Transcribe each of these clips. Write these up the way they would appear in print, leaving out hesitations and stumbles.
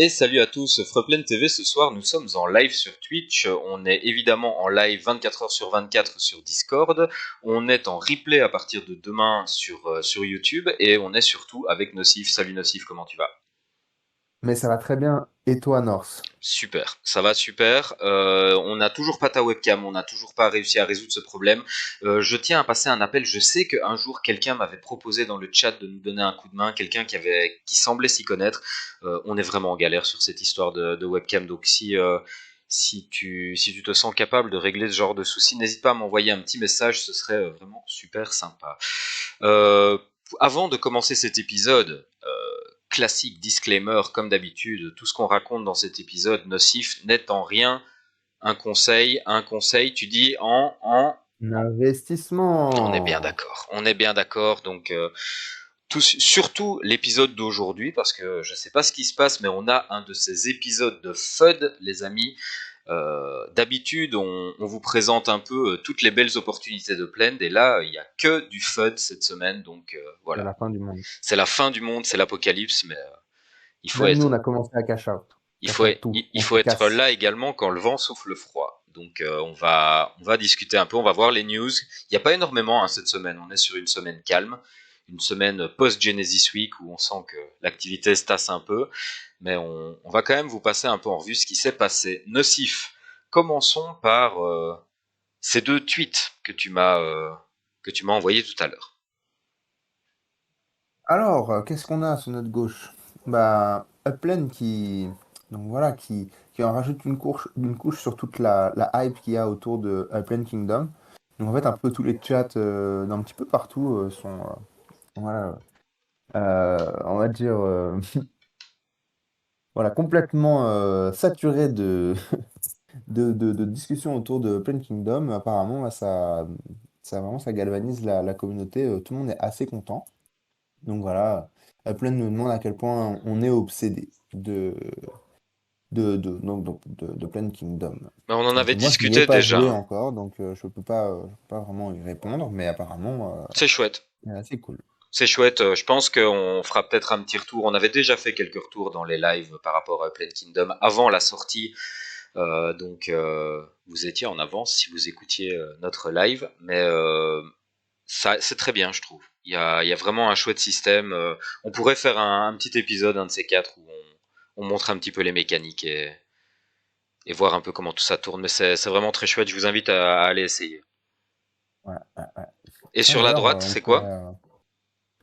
Et salut à tous, Freeplan TV, ce soir nous sommes en live sur Twitch, on est évidemment en live 24 heures sur 24 sur Discord, on est en replay à partir de demain sur YouTube, et on est surtout avec Nocif. Salut Nocif, comment tu vas? Mais ça va très bien. Et toi, Norse? Super, ça va super. On n'a toujours pas ta webcam, on n'a toujours pas réussi à résoudre ce problème. Je tiens à passer un appel. Je sais qu'un jour quelqu'un m'avait proposé dans le chat de nous donner un coup de main, quelqu'un qui semblait s'y connaître. On est vraiment en galère sur cette histoire de webcam, donc si tu te sens capable de régler ce genre de soucis, n'hésite pas à m'envoyer un petit message, ce serait vraiment super sympa. Euh, Avant de commencer cet épisode, classique disclaimer comme d'habitude, tout ce qu'on raconte dans cet épisode nocif n'est en rien un conseil. Un conseil, tu dis on est bien Investissement. d'accord. On est bien d'accord. Donc, surtout l'épisode d'aujourd'hui, parce que je sais pas ce qui se passe, mais on a un de ces épisodes de FUD, les amis. D'habitude, on vous présente un peu toutes les belles opportunités de Blend, et là, il n'y a que du FUD cette semaine. Donc, C'est voilà. la fin du monde. C'est la fin du monde, c'est l'apocalypse, mais il faut Même nous, être on a commencé à cash out. il Cash faut, out tout. il On faut se être casse. là également quand le vent souffle froid. Donc on va discuter un peu, on va voir les news. Il n'y a pas énormément cette semaine, on est sur une semaine calme, une semaine post-Genesis Week où on sent que l'activité se tasse un peu, mais on va quand même vous passer un peu en revue ce qui s'est passé. Nocif, commençons par ces deux tweets que tu m'as envoyés tout à l'heure. Alors, qu'est-ce qu'on a sur notre gauche? Bah, Upland qui, donc voilà, qui en rajoute une couche sur toute la hype qu'il y a autour de Upland Kingdom. Donc en fait, un peu tous les chats d'un petit peu partout sont, voilà, on va dire, voilà, complètement saturés de discussions autour de Planet Kingdom. Apparemment, là, ça galvanise la communauté. Tout le monde est assez content. Donc voilà, Planet nous demande à quel point on est obsédé de Planet Kingdom. Mais on en Donc avait moi, je n'y ai discuté pas déjà, joué hein. encore, donc je peux pas vraiment y répondre, mais apparemment, C'est chouette. c'est assez cool. C'est chouette, je pense qu'on fera peut-être un petit retour. On avait déjà fait quelques retours dans les lives par rapport à Planet Kingdom avant la sortie, donc vous étiez en avance si vous écoutiez notre live, mais ça c'est très bien, je trouve. Il y a vraiment un chouette système. On pourrait faire un petit épisode, un de ces quatre, où on montre un petit peu les mécaniques et voir un peu comment tout ça tourne, mais c'est vraiment très chouette. Je vous invite à aller essayer. Ouais, ouais, ouais. Et sur la D'ailleurs, droite, on c'est pourrait. quoi?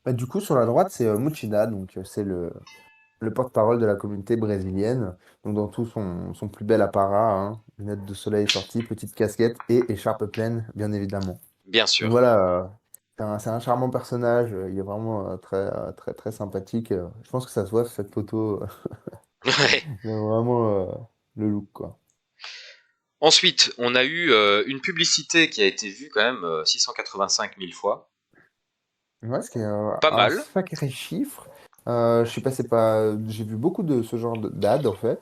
Bah, du coup, sur la droite, c'est Muchida, donc c'est le porte-parole de la communauté brésilienne. Donc dans tout son plus bel apparat, hein, lunettes de soleil sorties, petite casquette et écharpe pleine, bien évidemment. Bien Donc sûr. voilà, c'est un charmant personnage, il est vraiment très très sympathique. Je pense que ça se voit sur cette photo, Ouais. il a vraiment le look quoi. Ensuite, on a eu une publicité qui a été vue quand même 685 000 fois. Ouais, ce qui est Pas un mal. sacré chiffre. Je sais pas, j'ai vu beaucoup de ce genre d'ads en fait.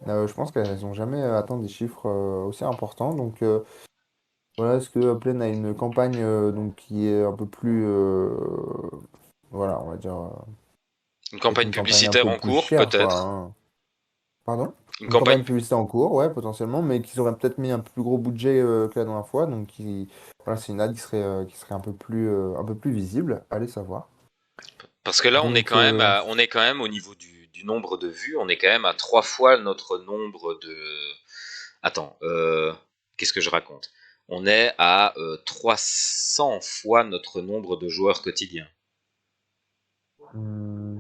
Je pense qu'elles n'ont jamais atteint des chiffres aussi importants. Donc voilà, est-ce que Upland a une campagne donc, qui est un peu plus... voilà, on va dire... Une peut-être campagne une campagne un publicitaire peu en plus cours, chère, quoi, peut-être. hein. Pardon? Une Une campagne. campagne publicitaire en cours, ouais, potentiellement, mais qu'ils auraient peut-être mis un peu plus gros budget que la dernière fois. Donc voilà, c'est une ad qui serait un peu plus visible. Allez savoir. Parce que là, on est Donc, quand même, on est quand même au niveau du nombre de vues, on est quand même à 3 fois notre nombre de. Attends, qu'est-ce que je raconte? On est à 300 fois notre nombre de joueurs quotidiens.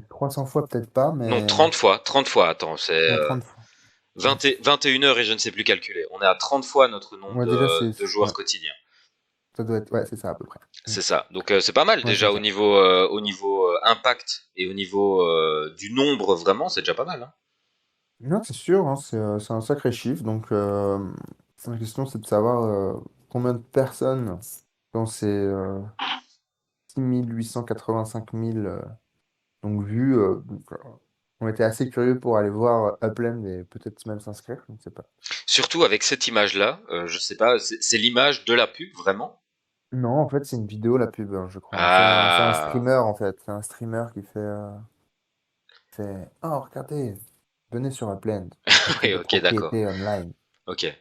300 fois peut-être pas, Non, mais 30 fois, 30 fois, attends, c'est ouais, 30 fois. Ouais, 21 heures et je ne sais plus calculer. On est à 30 fois notre nombre ouais, déjà, de joueurs ouais, quotidiens. ça doit être... Ouais, c'est ça à peu près. Mm. C'est ça. Donc c'est pas mal Ouais, c'est déjà ça. au niveau impact et au niveau du nombre vraiment, c'est déjà pas mal, hein. Non, c'est sûr, hein, c'est un sacré chiffre. Donc, la question, c'est de savoir combien de personnes dans ces 6 885 000 donc, vues ont été assez curieux pour aller voir Upland et peut-être même s'inscrire, je ne sais pas. Surtout avec cette image-là, je sais pas, c'est l'image de la pub vraiment. Non, en fait, c'est une vidéo, la pub, hein, je crois. C'est un Ah, streamer, en fait. C'est un streamer qui fait... Oh, regardez! venez sur Upland. On fait Oui, des ok, d'accord. propriétés online. Ok.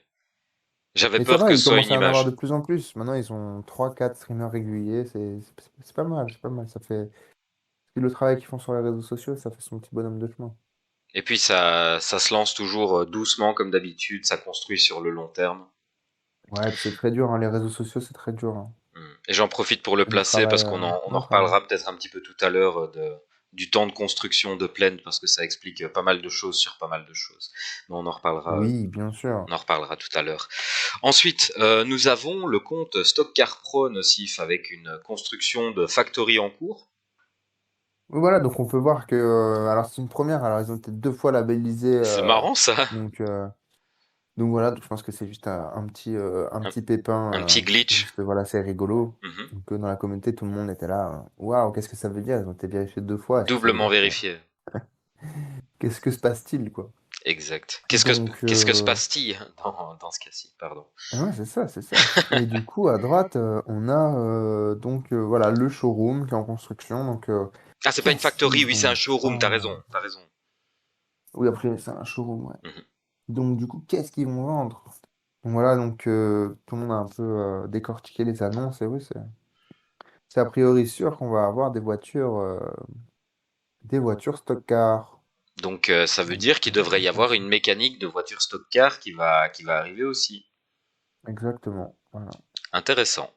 J'avais Mais ça peur va, que ils ce soit une commencent à en avoir de image. plus en plus. Maintenant, ils ont 3 4 streamers réguliers. C'est pas mal, c'est pas mal. Ça fait... Le travail qu'ils font sur les réseaux sociaux, ça fait son petit bonhomme de chemin. Et puis ça se lance toujours doucement comme d'habitude, ça construit sur le long terme. Ouais, puis c'est très dur, hein. Les réseaux sociaux, c'est très dur, hein. Et j'en profite pour le C'est du placer travail, parce on c'est en un travail. reparlera peut-être un petit peu tout à l'heure du temps de construction de Plaine parce que ça explique pas mal de choses sur pas mal de choses. Mais Oui, bien sûr. on en reparlera tout à l'heure. Ensuite, nous avons le compte Stock Car Pro Nocif avec une construction de factory en cours. Oui, voilà, donc on peut voir que... alors, c'est une première. Alors, ils ont été 2 fois labellisés. C'est marrant ça, Donc, donc voilà, donc je pense que c'est juste un un, petit un pépin. petit glitch. Juste, voilà, c'est rigolo. Mhm. Donc, dans la communauté, tout le monde était là. Waouh, qu'est-ce que ça veut dire? Ils ont été vérifiés 2 fois. Est-ce que ça veut Doublement dire quoi? vérifié. Qu'est-ce que se passe-t-il, quoi? Exact. Donc, Qu'est-ce que se passe-t-il dans ce cas-ci, pardon. ouais, c'est ça, c'est ça. Et du coup, à droite, on a donc voilà le showroom qui est en construction. Donc, Ah, c'est pas une qu'est-ce qu'ils factory, oui, c'est un vont showroom, t'as raison, vendre? t'as raison. Oui, après, c'est un showroom, ouais. Mhm. Donc, du coup, qu'est-ce qu'ils vont vendre? Donc, voilà, donc tout le monde a un peu décortiqué les annonces. Et oui, c'est a priori sûr qu'on va avoir des voitures stock car. Donc ça veut Donc, dire qu'il devrait y ça, avoir une mécanique de voiture stock car qui va arriver aussi. exactement. Voilà. Intéressant.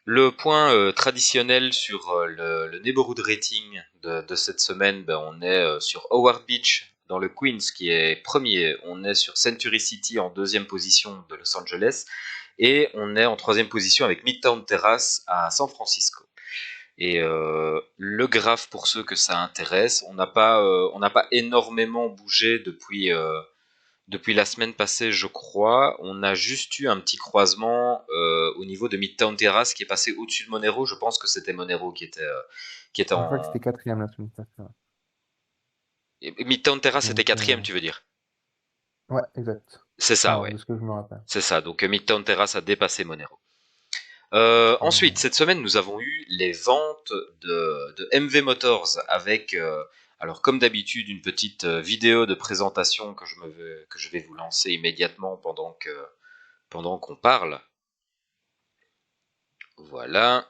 Le point traditionnel sur le neighborhood rating de cette semaine, ben, on est sur Howard Beach dans le Queens qui est premier. On est sur Century City en deuxième position de Los Angeles. Et on est en troisième position avec Midtown Terrace à San Francisco. Et le graphe pour ceux que ça intéresse, on n'a pas énormément bougé depuis la semaine passée, je crois. On a juste eu un petit croisement au niveau de Midtown Terrace qui est passé au-dessus de Monero. Je pense que c'était Monero qui était Je crois que c'était en. quatrième la semaine passée. Ouais. Et Midtown Terrace était Donc, quatrième, tu veux dire? ouais, exact. C'est ça, Enfin, ouais. de ce que je me rappelle. C'est ça. Donc Midtown Terrace a dépassé Monero. Ensuite, Voilà. cette semaine, nous avons eu les ventes de MV Motors avec, alors comme d'habitude, une petite vidéo de présentation que je vais vous lancer immédiatement pendant qu'on parle. Voilà.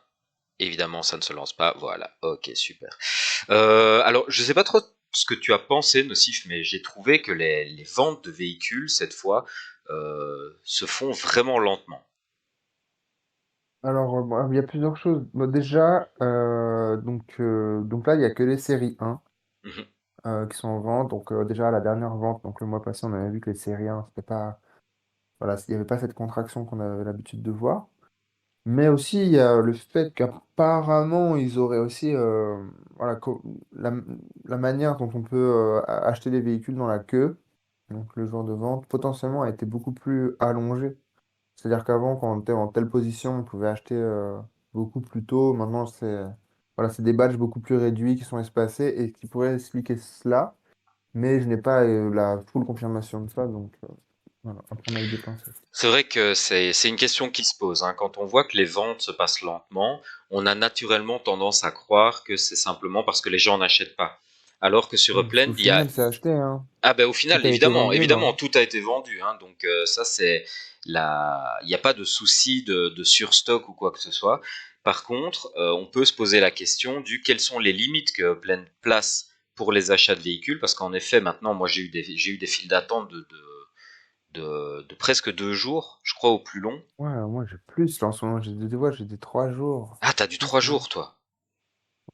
Évidemment, ça ne se lance pas. Voilà. Ok, super. Alors, je sais pas trop ce que tu as pensé, Nocif, mais j'ai trouvé que les ventes de véhicules, cette fois, se font vraiment lentement. Alors, bon, il y a plusieurs choses. Bon, déjà, donc là, il n'y a que les séries 1 Mhm. qui sont en vente. Donc, déjà, la dernière vente, donc le mois passé, on avait vu que les séries 1, c'était pas, voilà, il n'y avait pas cette contraction qu'on avait l'habitude de voir. Mais aussi, il y a le fait qu'apparemment, ils auraient aussi, voilà, la, la manière dont on peut acheter les véhicules dans la queue, donc le jour de vente, potentiellement a été beaucoup plus allongé. C'est-à-dire qu'avant, quand on était en telle position, on pouvait acheter beaucoup plus tôt. Maintenant, voilà, c'est des badges beaucoup plus réduits qui sont espacés et qui pourraient expliquer cela. Mais je n'ai pas la full confirmation de ça, donc voilà, à prendre avec des pincettes. C'est vrai que c'est une question qui se pose, hein. Quand on voit que les ventes se passent lentement, on a naturellement tendance à croire que c'est simplement parce que les gens n'achètent pas. Alors que sur Oui, parce Upland, qu'au final, c'est acheté, hein. ah ben au Tout final, a été évidemment, vendu, là, évidemment, hein. tout a été vendu, hein. Donc ça c'est il n'y a pas de souci de surstock ou quoi que ce soit. Par contre, on peut se poser la question du quelles sont les limites que Upland place pour les achats de véhicules, parce qu'en effet, maintenant, moi j'ai eu des files d'attente de presque 2 jours, je crois au plus long. Ouais, moi, j'ai plus, là, en ce moment. J'ai des 3 jours. Ah, t'as du Plus 3 jours, même. toi.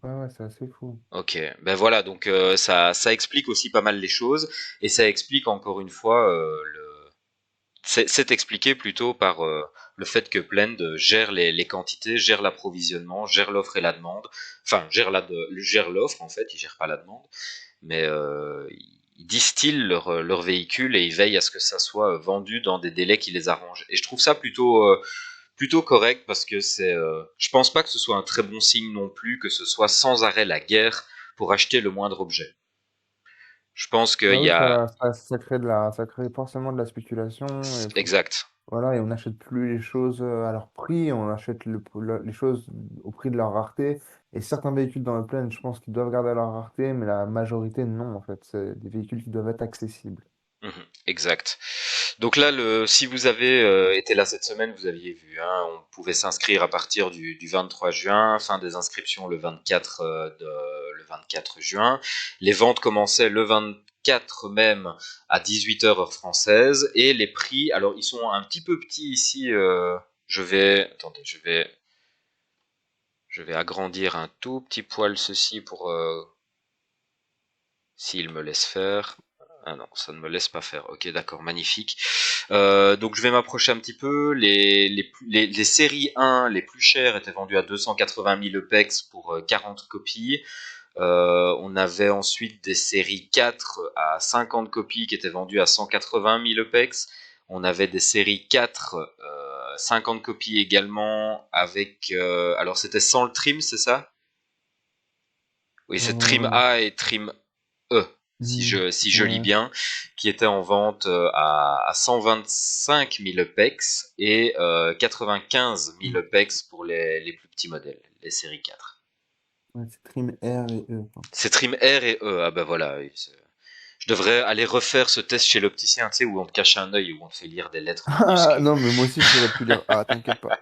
Ouais, ouais, c'est assez fou. Ok, ben voilà, donc ça explique aussi pas mal les choses, et ça explique encore une fois c'est expliqué plutôt par le fait que Blend gère les quantités, gère l'approvisionnement, gère l'offre et la demande. Enfin, gère l'offre en fait, il gère pas la demande, mais ils distillent leur véhicule et ils veillent à ce que ça soit vendu dans des délais qui les arrangent. Et je trouve ça plutôt correct parce que je pense pas que ce soit un très bon signe non plus que ce soit sans arrêt la guerre pour acheter le moindre objet. Je pense qu'il Bah y oui, a... ça crée forcément de la spéculation et Exact. voilà, et on n'achète plus les choses à leur prix, on achète les choses au prix de leur rareté. Et certains véhicules dans le plaine, je pense qu'ils doivent garder leur rareté, mais la majorité, non, en fait. C'est des véhicules qui doivent être accessibles. Mhm, exact. Donc là, si vous avez été là cette semaine, vous aviez vu, hein, on pouvait s'inscrire à partir du 23 juin, fin des inscriptions le 24 juin. Les ventes commençaient le 24 même à 18 h heure française et les prix, alors ils sont un petit peu petits ici. Attendez, je vais agrandir un tout petit poil ceci pour s'il me laisse faire. Ah non, ça ne me laisse pas faire. Ok, d'accord, magnifique. Donc je vais m'approcher un petit peu. Les séries 1 les plus chères étaient vendues à 280 000 EPEX pour 40 copies. On avait ensuite des séries 4 à 50 copies qui étaient vendues à 180 000 EPEX. On avait des séries 4 50 copies également avec... alors c'était sans le trim, c'est ça? Oui, c'est trim Euh, A et trim E, si je lis ouais. bien, qui était en vente à 125 000 EPEX et 95 000 EPEX pour les plus petits modèles, les séries 4. Ouais, c'est Trim R et E, quoi. C'est trim R et E, ah bah voilà. Oui, je devrais aller refaire ce test chez l'opticien, tu sais, où on te cache un œil, où on te fait lire des lettres Ah, minuscules. non, mais moi aussi, j'aurais pu lire A, t'inquiète pas.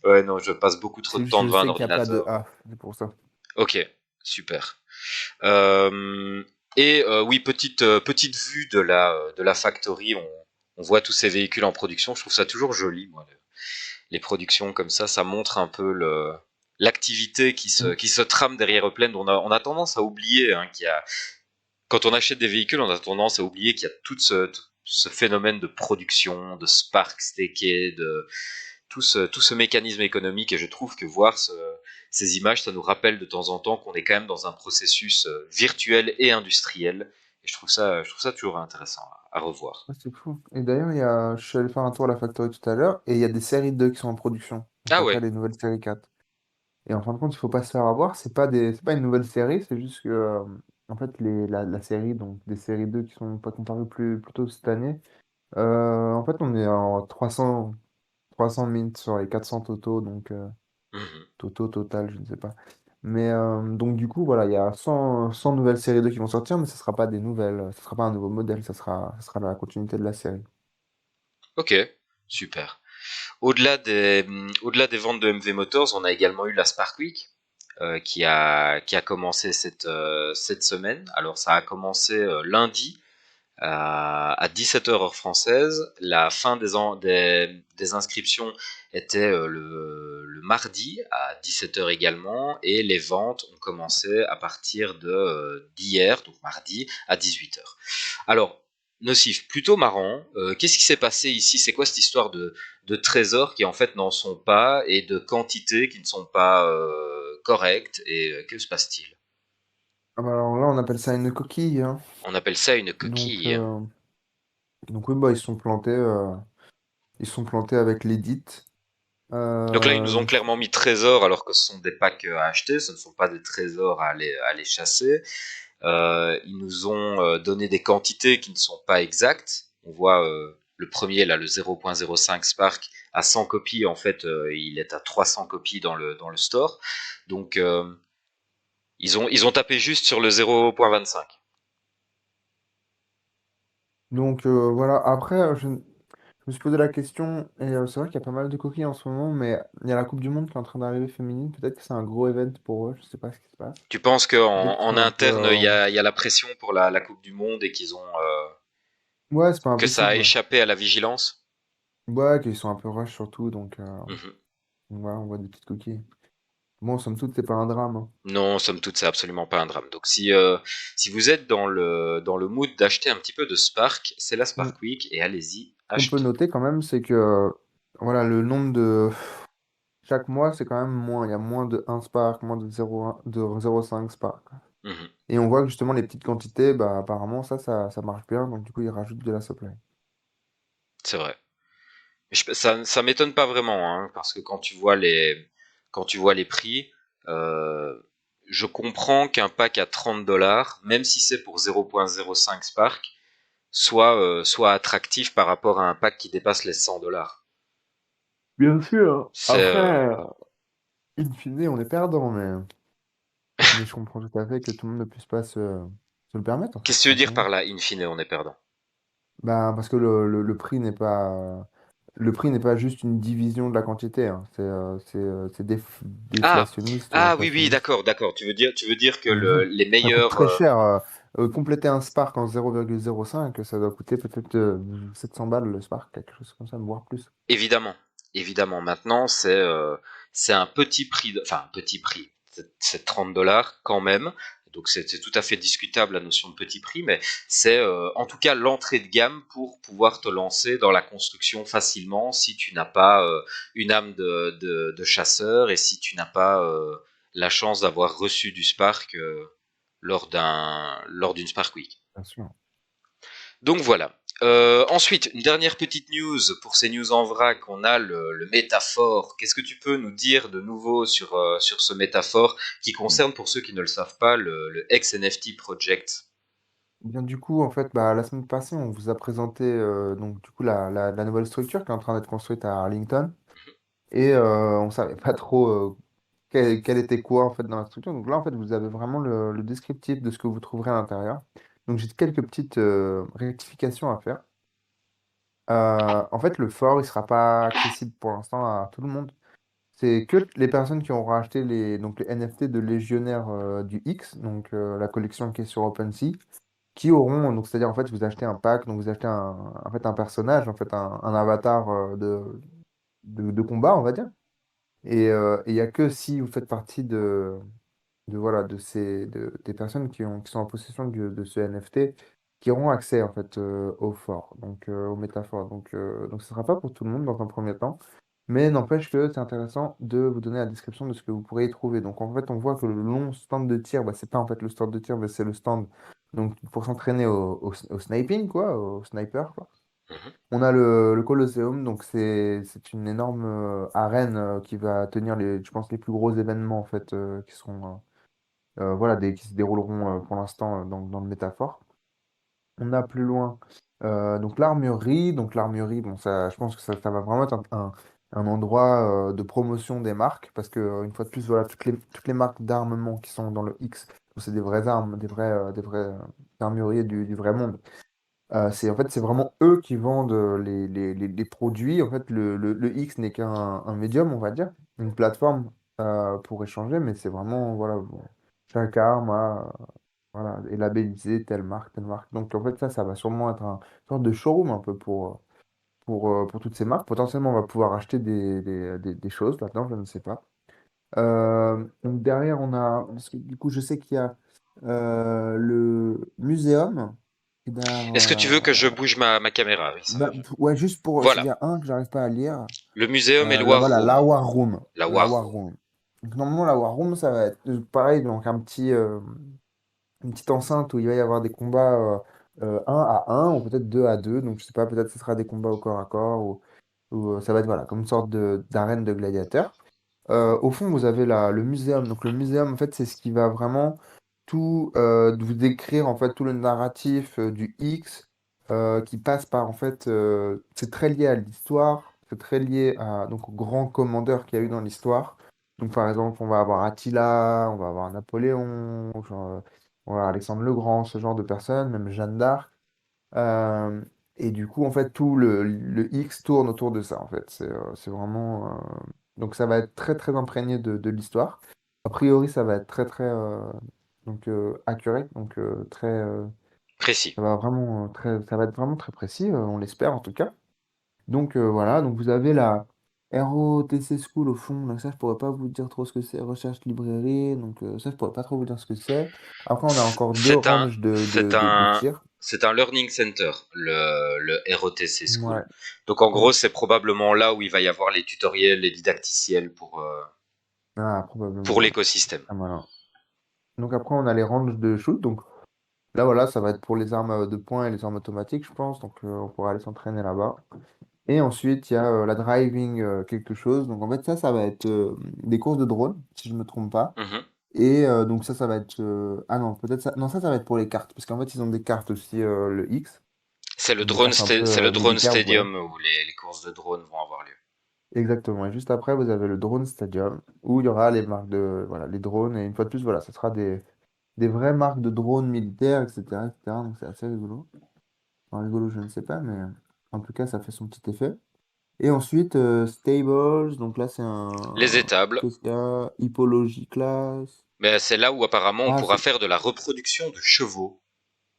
Ouais, non, je passe beaucoup trop C'est de juste, temps je devant un sais qu'il n'y a pas de ordinateur. A, c'est pour ça. Ok, super. Euh, et oui, petite vue de la factory, on voit tous ces véhicules en production. Je trouve ça toujours joli, moi. Les productions comme ça montre un peu l'activité Mm. qui se trame derrière Upland. On a tendance à oublier hein, quand on achète des véhicules, on a tendance à oublier qu'il y a tout ce phénomène de production, de spark stacké, de tout ce mécanisme économique. Et je trouve que voir ces images, ça nous rappelle de temps en temps qu'on est quand même dans un processus virtuel et industriel. Et je trouve ça toujours intéressant à revoir. Ouais, c'est fou. Et d'ailleurs, je suis allé faire un tour à la Factory tout à l'heure, et il y a des séries 2 qui sont en production. Donc Ah après ouais. les nouvelles séries 4. Et en fin de compte, il faut pas se faire avoir, c'est pas une nouvelle série, c'est juste que, en fait, la série, donc des séries 2 qui sont pas comparues plus tôt cette année, en fait, on est en 300 mints sur les 400 totaux, donc Mhm. total, je ne sais pas. Mais donc du coup, voilà, il y a 100 nouvelles séries 2 qui vont sortir, mais ce sera pas des nouvelles, ce sera pas un nouveau modèle, ça sera la continuité de la série. Ok, super. Au-delà des ventes de MV Motors, on a également eu la Spark Week qui a commencé cette semaine. Alors ça a commencé lundi à 17 heures heure française. La fin des inscriptions était le mardi à 17 heures également et les ventes ont commencé à partir d'hier, donc mardi, à 18 heures. Alors, Nocif, plutôt marrant. Qu'est-ce qui s'est passé ici? C'est quoi cette histoire de trésors qui en fait n'en sont pas et de quantités qui ne sont pas correctes? Et que se passe-t-il? Ah bah alors là, on appelle ça une coquille, hein. On appelle ça une Donc, coquille. euh, donc oui, bah, ils sont plantés avec l'Edit. Donc là, ils nous ont Euh, clairement mis trésors alors que ce sont des packs à acheter, ce ne sont pas des trésors à aller chasser. Ils nous ont donné des quantités qui ne sont pas exactes. On voit le premier, là, le 0.05 Spark, à 100 copies. En fait, il est à 300 copies dans le store. Donc, ils ont tapé juste sur le 0.25. voilà, après, je me suis posé la question, et c'est vrai qu'il y a pas mal de coquilles en ce moment, mais il y a la Coupe du Monde qui est en train d'arriver féminine. Peut-être que c'est un gros event pour eux, je sais pas ce qui se passe. Tu penses qu'en Peut-être qu'ils en sont un peu. interne, il y a la pression pour la Coupe du Monde et qu'ils ont Ouais, c'est pas que ça a impossible, ouais. échappé à la vigilance? Ouais, qu'ils sont un peu rush surtout, Mhm. donc voilà, on voit des petites coquilles. Bon, somme toute, c'est pas un drame, hein. Non, somme toute, c'est absolument pas un drame. Donc si vous êtes dans le mood d'acheter un petit peu de Spark, c'est la Mm. Spark Week et allez-y, Ce qu'on peut achetez. noter quand même, c'est que voilà, le nombre de. Chaque mois, c'est quand même moins. Il y a moins de 1 Spark, moins de 0,5 Spark. Mhm. Et on voit que justement, les petites quantités, bah, apparemment, ça marche bien. Donc, du coup, ils rajoutent de la supply. C'est vrai. Mais ça m'étonne pas vraiment, hein, parce que quand tu vois les prix, euh, je comprends qu'un pack à 30 $, même si c'est pour 0.05 Spark, soit attractif par rapport à un pack qui dépasse les 100 $. Bien sûr. C'est, Après, in fine, on est perdant, mais je comprends tout à fait que tout le monde ne puisse pas se le permettre, en fait, qu'est-ce que tout tu veux dire simplement. par là, in fine, on est perdant? Ben, parce que le prix n'est pas juste une division de la quantité, hein. C'est Ah, déflationniste ou ah oui, oui, inflationniste. d'accord, d'accord. Tu veux dire que Mhm. les Ça coûte meilleurs, très cher. Compléter un Spark en 0,05, ça doit coûter peut-être 700 balles le Spark, quelque chose comme ça, voire plus. évidemment, évidemment. Maintenant, c'est un petit prix, enfin un petit prix. C'est 30 $ quand même. Donc c'est tout à fait discutable la notion de petit prix, mais c'est en tout cas l'entrée de gamme pour pouvoir te lancer dans la construction facilement si tu n'as pas une âme de chasseur et si tu n'as pas la chance d'avoir reçu du Spark lors d'une Spark Week. Bien sûr. Donc voilà. Ensuite, une dernière petite news pour ces news en vrac. On a le métaphore. Qu'est-ce que tu peux nous dire de nouveau sur ce métaphore qui concerne, pour ceux qui ne le savent pas, le XNFT Project? Bien, du coup, en fait, bah, la semaine passée, on vous a présenté donc, du coup, la nouvelle structure qui est en train d'être construite à Arlington. Et on savait pas trop quel était quoi en fait dans la structure. Donc là, en fait, vous avez vraiment le descriptif de ce que vous trouverez à l'intérieur. Donc j'ai quelques petites rectifications à faire. En fait, le fort, il sera pas accessible pour l'instant à tout le monde. C'est que les personnes qui auront acheté donc les NFT de Légionnaire du X, donc la collection qui est sur OpenSea, qui auront, donc c'est-à-dire en fait, vous achetez un pack, donc vous achetez en fait, un personnage, en fait, un avatar de combat, on va dire. Et il n'y a que si vous faites partie voilà, des personnes qui sont en possession de ce NFT qui auront accès en fait au fort, donc au métaphore. Donc ce ne sera pas pour tout le monde dans un premier temps, mais n'empêche que c'est intéressant de vous donner la description de ce que vous pourrez y trouver. Donc en fait, on voit que le long stand de tir, bah, c'est pas en fait le stand de tir, mais c'est le stand donc, pour s'entraîner au sniping, quoi, au sniper, quoi. Mhm. On a le Colosseum, donc c'est une énorme arène qui va tenir je pense, les plus gros événements en fait qui seront voilà, qui se dérouleront pour l'instant dans le métaphore. On a plus loin donc l'armurerie. Donc l'armurerie, bon, ça, je pense que ça va vraiment être un endroit de promotion des marques parce que une fois de plus, voilà, toutes les marques d'armement qui sont dans le X, c'est des vraies armes, des vrais armuriers du vrai monde. En fait, c'est vraiment eux qui vendent les produits. En fait, le X n'est qu'un médium, on va dire, une plateforme pour échanger, mais c'est vraiment, voilà, bon, chaque arme voilà, est labellisée telle marque, telle marque. Donc, en fait, ça va sûrement être une sorte de showroom un peu pour toutes ces marques. Potentiellement, on va pouvoir acheter des choses là-dedans, je ne sais pas. Donc derrière, parce que du coup, je sais qu'il y a le muséum Est-ce que tu veux que je d'art. bouge ma caméra? Oui, ça va. Bah, ouais, juste pour. Il Voilà. y a un que j'arrive pas à lire. Le muséum et le Là, War voilà, la Room. War Room. La La War War Room. Room. Donc, normalement, la War Room, ça va être pareil, donc une petite enceinte où il va y avoir des combats 1 à 1 ou peut-être 2 à 2. Donc, je sais pas, peut-être ce sera des combats au corps à corps ou ça va être voilà, comme une sorte d'arène de gladiateurs. Au fond, vous avez le muséum. Donc le muséum, en fait, c'est ce qui va vraiment tout vous décrire en fait tout le narratif du X qui passe par en fait c'est très lié à l'histoire, c'est très lié donc aux grands commandeurs qu'il y a eu dans l'histoire. Donc par exemple, on va avoir Attila, on va avoir Napoléon, genre, on va avoir Alexandre le Grand, ce genre de personnes, même Jeanne d'Arc. Euh, et du coup, en fait, tout le X tourne autour de ça, en fait. C'est vraiment... Donc, ça va être très, très imprégné de l'histoire. A priori, ça va être très, très donc, accurate. Donc, Précis. ça va être vraiment très précis, on l'espère en tout cas. Donc, voilà. Donc, vous avez la ROTC School au fond. Donc, ça, je pourrais pas vous dire trop ce que c'est. Recherche librairie. Donc, ça, je pourrais pas trop vous dire ce que c'est. Après, on a encore deux C'est un, ranges de, c'est de, de, de un, tir. c'est un learning center, le ROTC School. Ouais. Donc en Ouais. gros, c'est probablement là où il va y avoir les tutoriels, les didacticiels Ah, pour probablement, ouais. l'écosystème. Ah, malin. Donc après, on a les ranges de shoot. Donc là, voilà, ça va être pour les armes de poing et les armes automatiques, je pense. Donc on pourra aller s'entraîner là-bas. Et ensuite, il y a la driving quelque chose. Donc en fait, ça va être des courses de drone, si je ne me trompe pas. Mhm. Et donc ça va être... ah non, peut-être ça... Non, ça va être pour les cartes. Parce qu'en fait, ils ont des cartes aussi, le X. Donc des cartes un peu C'est le drone militaires, vous voyez. stadium où les courses de drones vont avoir lieu. Exactement. Et juste après, vous avez le Drone Stadium, où il y aura les marques de... Voilà, les drones. Et une fois de plus, voilà, ce sera des vraies marques de drones militaires, etc., etc. Donc c'est assez rigolo. Enfin, rigolo, je ne sais pas, mais en tout cas, ça fait son petit effet. Et ensuite, Stables, donc là, c'est Les un... étables, Qu'est-ce qu'il y a? Hippologie Class. mais c'est là où apparemment on Ah, pourra c'est... faire de la reproduction de chevaux.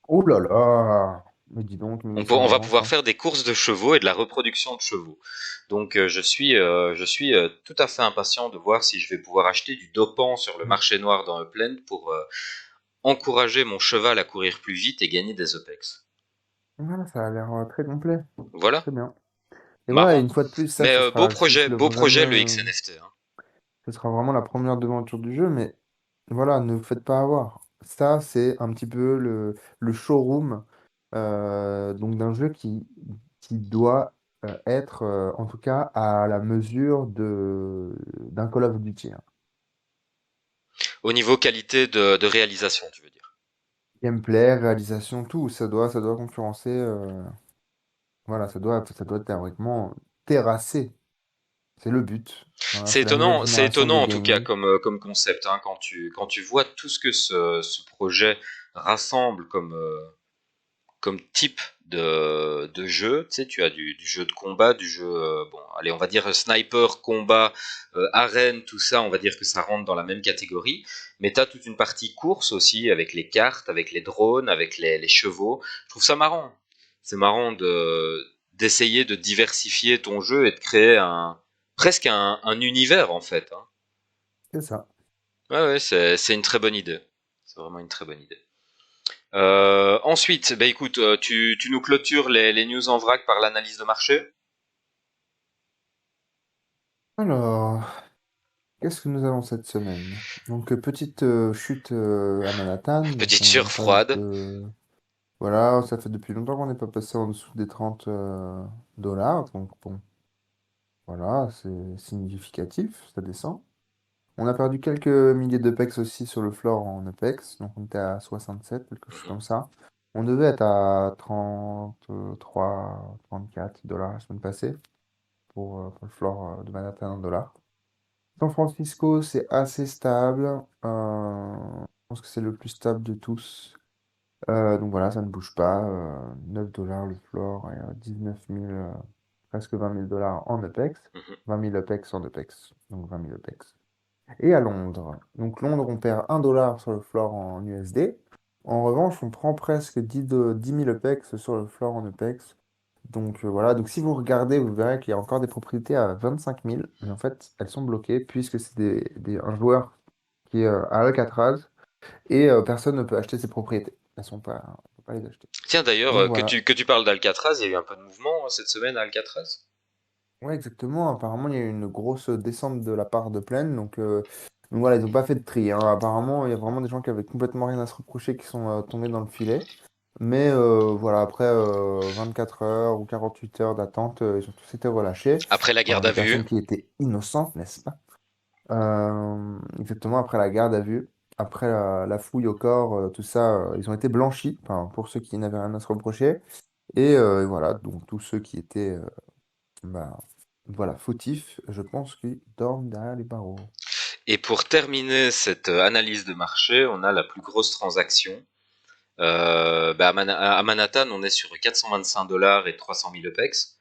Oh là là! Mais dis donc, mais ça On va m'avance, pouvoir hein. faire des courses de chevaux et de la reproduction de chevaux. Donc je suis tout à fait impatient de voir si je vais pouvoir acheter du dopant sur le Mm. marché noir dans Upland pour encourager mon cheval à courir plus vite et gagner des OPEX. Voilà, ça a l'air très complet. Voilà, Très bien. Et voilà, et marrant. une fois de plus, ça, Mais beau projet le vraiment, XNFT, hein. ce sera vraiment la première devanture du jeu, mais voilà, ne vous faites pas avoir. Ça, c'est un petit peu le showroom donc d'un jeu qui doit être, en tout cas, à la mesure d'un Call of Duty, hein. Au niveau qualité de réalisation, tu veux dire. Gameplay, réalisation, tout, ça doit concurrencer. Voilà, ça doit théoriquement terrasser. C'est le but. Voilà, c'est la nouvelle C'est génération de étonnant en tout cas gaming. comme, comme concept, hein, quand tu vois tout ce que ce projet rassemble comme, comme type de jeu. Tu sais, tu as du jeu de combat, du jeu, bon, allez, on va dire sniper, combat, arène, tout ça, on va dire que ça rentre dans la même catégorie. Mais tu as toute une partie course aussi, avec les cartes, avec les drones, avec les chevaux. Je trouve ça marrant. C'est marrant d'essayer de diversifier ton jeu et de créer presque un univers en fait, hein. C'est ça. Ouais, ouais, c'est une très bonne idée. C'est vraiment une très bonne idée. Ensuite, bah écoute, tu nous clôtures les news en vrac par l'analyse de marché. Alors, qu'est-ce que nous avons cette semaine? Donc, petite chute à Manhattan. Donc, Petite on sueur passe froide. de... Voilà, ça fait depuis longtemps qu'on n'est pas passé en dessous des 30 dollars. Donc, bon, voilà, c'est significatif, ça descend. On a perdu quelques milliers de pex aussi sur le floor en Apex. Donc, on était à 67, quelque chose comme ça. On devait être à 33, 34 dollars la semaine passée pour le floor de Manhattan en dollars. San Francisco, c'est assez stable. Je pense que c'est le plus stable de tous. Donc voilà, ça ne bouge pas. 9 dollars le floor et 19 000, presque 20 000 dollars en Apex. Mhm. 20 000 Apex en Apex. Donc 20 000 Apex. Et à Londres. Donc Londres, on perd 1 dollar sur le floor en USD. En revanche, on prend presque 10 000 Apex sur le floor en Apex. Donc voilà, donc si vous regardez, vous verrez qu'il y a encore des propriétés à 25 000, mais en fait, elles sont bloquées puisque c'est un joueur qui est à Alcatraz et personne ne peut acheter ses propriétés. Elles sont pas, on peut pas les acheter. Tiens d'ailleurs, Donc voilà. que tu parles d'Alcatraz, il y a eu un peu de mouvement cette semaine à Alcatraz. Ouais, exactement. Apparemment, il y a eu une grosse descente de la part de Plaine. Donc voilà, ils n'ont pas fait de tri, hein. Apparemment, il y a vraiment des gens qui avaient complètement rien à se reprocher qui sont tombés dans le filet. Mais voilà, après 24 heures ou 48 heures d'attente, ils ont tous été relâchés. Après la garde Enfin, des à vue. personnes qui étaient innocentes, n'est-ce pas? Exactement, après la garde à vue, après la fouille au corps, tout ça, ils ont été blanchis, enfin, pour ceux qui n'avaient rien à se reprocher. Et voilà, donc tous ceux qui étaient bah, voilà, fautifs, je pense qu'ils dorment derrière les barreaux. Et pour terminer cette analyse de marché, on a la plus grosse transaction. Bah, à Manhattan, on est sur 425 dollars et 300 000 EPEX.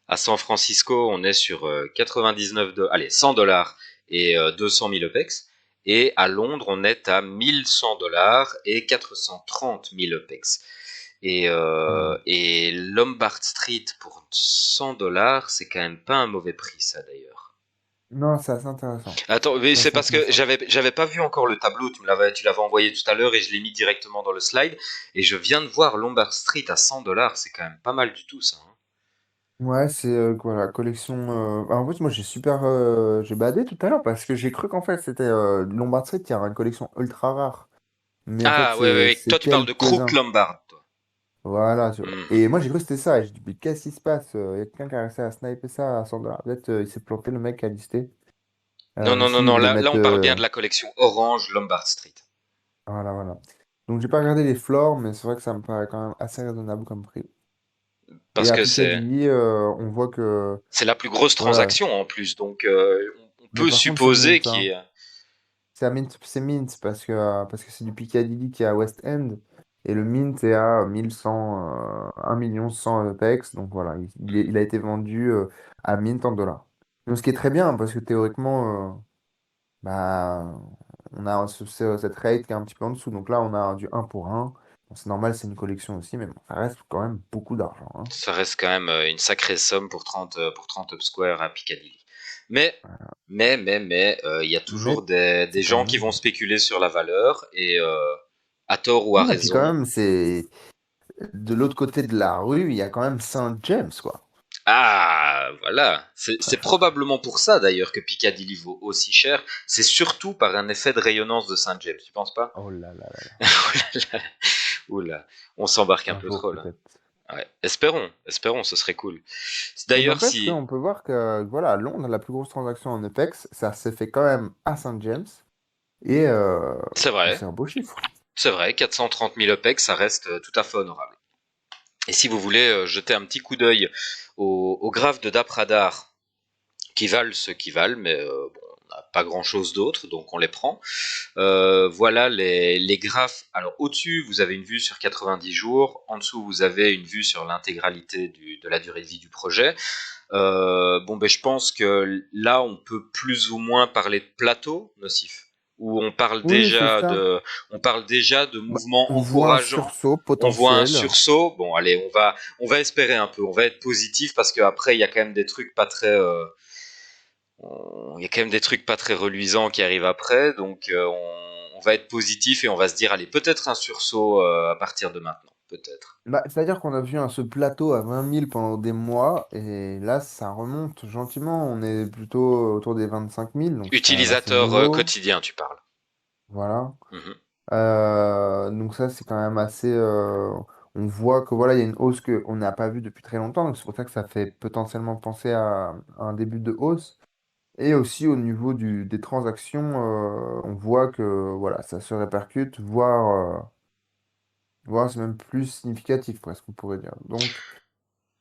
À San Francisco, on est sur 99 allez, 100 dollars et 200 000 OPEX. Et à Londres, on est à 1100 dollars et 430 000 OPEX. Hmm. Et Lombard Street pour 100 dollars, c'est quand même pas un mauvais prix, ça d'ailleurs. Non, c'est assez intéressant. Attends, mais C'est c'est assez parce que intéressant. j'avais pas vu encore le tableau, tu l'avais envoyé tout à l'heure et je l'ai mis directement dans le slide. Et je viens de voir Lombard Street à 100 dollars, c'est quand même pas mal du tout ça, hein. Ouais, c'est voilà, collection. En fait, moi j'ai badé tout à l'heure parce que j'ai cru qu'en fait c'était Lombard Street, il y a une collection ultra rare. Mais en fait, Ah ouais, ouais, ouais. c'est Toi tu parles de Crook quelques-uns. Lombard, toi. Voilà. Hmm. Et moi j'ai cru que c'était ça. Et j'ai dit, mais qu'est-ce qui se passe? Il y a quelqu'un qui a réussi à sniper ça à 100 dollars. Peut-être il s'est planté le mec qui a listé. Non, non, non, S'ils non, voulaient là mettre... on parle bien de la collection Orange Lombard Street. Voilà, voilà. Donc j'ai pas regardé les floors, mais c'est vrai que ça me paraît quand même assez raisonnable comme prix. Et Parce à que c'est Piccadilly, on voit que... c'est la plus grosse Voilà. transaction en plus, donc on Mais peut par contre, c'est supposer Mint, qu'il y hein. ait... C'est Mint parce que c'est du Piccadilly qui est à West End. Et le Mint est à 1100, 1 100 000 pex. Donc voilà, il a été vendu à Mint en dollars. Donc, ce qui est très bien, parce que théoriquement, bah, on a cette rate qui est un petit peu en dessous. Donc là, on a du un pour un. Bon, c'est normal, c'est une collection aussi, mais bon, ça reste quand même beaucoup d'argent, hein. Ça reste quand même une sacrée somme pour 30 Up Square à Piccadilly. Mais, il y a toujours Mais des c'est quand gens qui vont même... spéculer sur la valeur et à tort ou à Non, et puis quand raison. même, c'est... De l'autre côté de la rue, il y a quand même Saint James, quoi. Ah, voilà. C'est probablement pour ça d'ailleurs que Piccadilly vaut aussi cher. C'est surtout par un effet de rayonnance de Saint James, tu penses pas? Oh là là là là. Oula, oula, on s'embarque un Un peu jour trop là. peut-être. Ouais. Espérons, ce serait cool. Mais D'ailleurs, n'empêche si qu'on peut voir que, voilà, à Londres, la plus grosse transaction en Apex, ça s'est fait quand même à Saint James. Et, euh, c'est et vrai, c'est un beau chiffre. c'est vrai, 430 000 OPEX, ça reste tout à fait honorable. Et si vous voulez jeter un petit coup d'œil aux graphes de Dapradar, qui valent ce qu'ils valent, mais bon, on n'a pas grand chose d'autre, donc on les prend. Voilà les graphes. Alors au-dessus, vous avez une vue sur 90 jours. En dessous, vous avez une vue sur l'intégralité de la durée de vie du projet. Bon, ben, je pense que là, on peut plus ou moins parler de plateau nocif, où Oui, c'est ça. on parle déjà de Bah, mouvements on voit un encourageants. sursaut On voit un potentiel. sursaut. Bon, allez, on va espérer un peu. On va être positif parce qu'après, il y a quand même des trucs pas très, il y a quand même des trucs pas très reluisants qui arrivent après. Donc, on va être positif et on va se dire, allez, peut-être un sursaut à partir de maintenant, peut-être. Bah, c'est-à-dire qu'on a vu ce plateau à 20 000 pendant des mois, et là, ça remonte gentiment. On est plutôt autour des 25 000, donc c'est quand même assez Utilisateur nouveau. quotidien, tu parles. Voilà. Mhm. Donc ça, c'est quand même assez... on voit que voilà, il y a une hausse qu'on n'a pas vue depuis très longtemps, donc c'est pour ça que ça fait potentiellement penser à un début de hausse. Et aussi au niveau des transactions, on voit que voilà, ça se répercute, voire c'est même plus significatif presque, on pourrait dire. Donc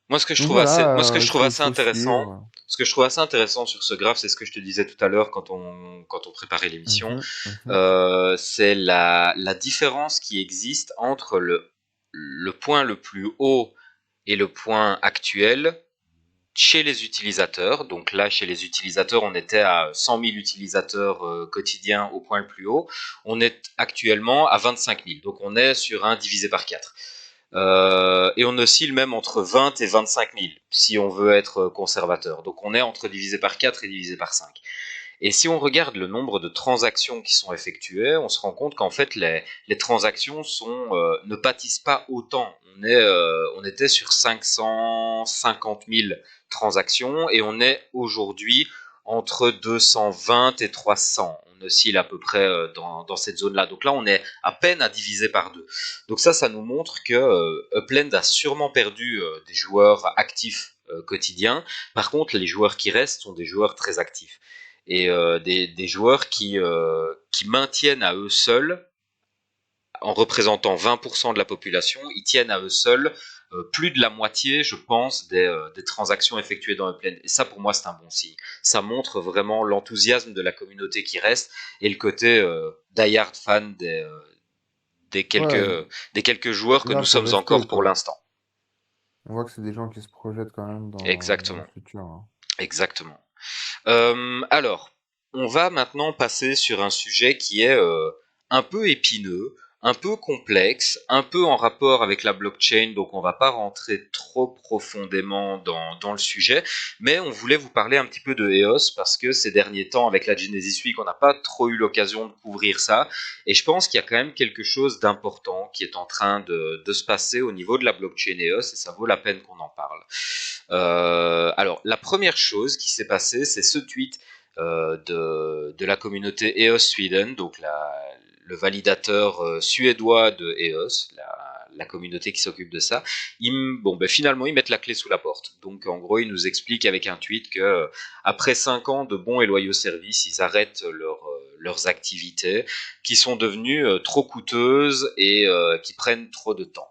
Moi, ce que voilà, je trouve assez faut intéressant, suivre. ce que je trouve assez intéressant sur ce graphe, c'est ce que je te disais tout à l'heure quand on préparait l'émission, Mhm, mhm. c'est la différence qui existe entre le point le plus haut et le point actuel chez les utilisateurs. Donc là, chez les utilisateurs, on était à 100 000 utilisateurs quotidiens au point le plus haut. On est actuellement à 25 000. Donc on est sur un divisé par 4. Et on oscille même entre 20 et 25 000 si on veut être conservateur. Donc on est entre divisé par 4 et divisé par 5. Et si on regarde le nombre de transactions qui sont effectuées, on se rend compte qu'en fait les transactions ne pâtissent pas autant. On était sur 550 000 transactions et on est aujourd'hui entre 220 et 300. On oscille à peu près dans cette zone-là. Donc là, on est à peine à diviser par deux. Donc ça nous montre que Upland a sûrement perdu des joueurs actifs quotidiens. Par contre, les joueurs qui restent sont des joueurs très actifs et des joueurs qui maintiennent à eux seuls, en représentant 20% de la population, ils tiennent à eux seuls plus de la moitié, je pense, des transactions effectuées dans Upland. Et ça, pour moi, c'est un bon signe. Ça montre vraiment l'enthousiasme de la communauté qui reste et le côté die-hard fan Ouais, des quelques joueurs des que gens nous qui sommes restaient, encore pour quoi. l'instant. On voit que c'est des gens qui se projettent quand même dans le Exactement, futur, hein. exactement. Alors, on va maintenant passer sur un sujet qui est un peu épineux, un peu complexe, un peu en rapport avec la blockchain, donc on va pas rentrer trop profondément dans le sujet, mais on voulait vous parler un petit peu de EOS parce que ces derniers temps, avec la Genesis Week, on n'a pas trop eu l'occasion de couvrir ça, et je pense qu'il y a quand même quelque chose d'important qui est en train de se passer au niveau de la blockchain EOS, et ça vaut la peine qu'on en parle. Alors, la première chose qui s'est passée, c'est ce tweet de la communauté EOS Sweden, donc le validateur suédois de EOS, la communauté qui s'occupe de ça. Bon, ben, finalement, ils mettent la clé sous la porte. Donc, en gros, ils nous expliquent avec un tweet que après 5 ans de bons et loyaux services, ils arrêtent leurs activités qui sont devenues trop coûteuses et qui prennent trop de temps.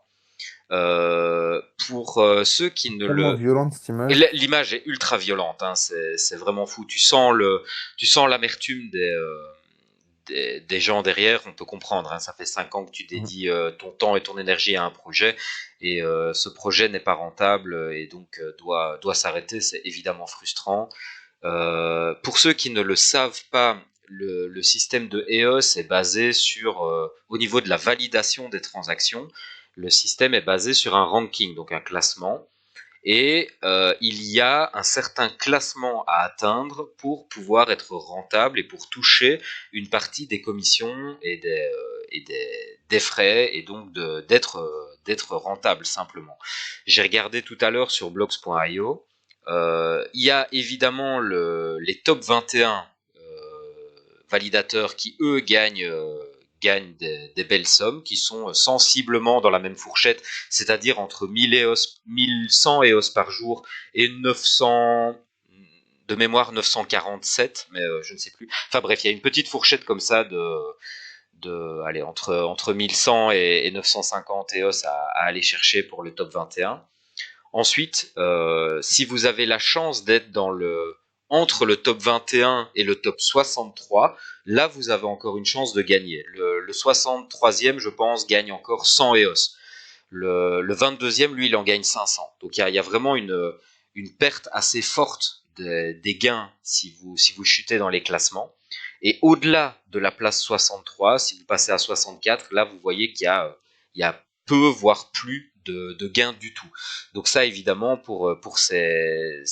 Pour ceux qui ne Tellement le... violente cette Et image. l'image est ultra violente, hein, c'est vraiment fou. Tu sens l'amertume des gens derrière, on peut comprendre. Hein, ça fait 5 ans que tu Mhm. dédies ton temps et ton énergie à un projet, et ce projet n'est pas rentable et donc doit s'arrêter. C'est évidemment frustrant. Pour ceux qui ne le savent pas, le système de EOS est basé sur, au niveau de la validation des transactions, le système est basé sur un ranking, donc un classement. Et il y a un certain classement à atteindre pour pouvoir être rentable et pour toucher une partie des commissions des frais, et donc d'être rentable simplement. J'ai regardé tout à l'heure sur blogs.io. Il y a évidemment les top 21 validateurs qui, eux, gagnent des belles sommes, qui sont sensiblement dans la même fourchette, c'est-à-dire entre 1100 EOS par jour et 900, de mémoire 947, mais je ne sais plus. Enfin bref, il y a une petite fourchette comme ça allez, entre 1100 et 950 EOS à aller chercher pour le top 21. Ensuite, si vous avez la chance d'être entre le top 21 et le top 63, là vous avez encore une chance de gagner. Le 63e, je pense, gagne encore 100 EOS. Le 22e, lui, il en gagne 500. Donc il y a vraiment une perte assez forte des gains si vous chutez dans les classements. Et au-delà de la place 63, si vous passez à 64, là vous voyez il y a peu, voire plus de gains du tout. Donc ça, évidemment, pour ces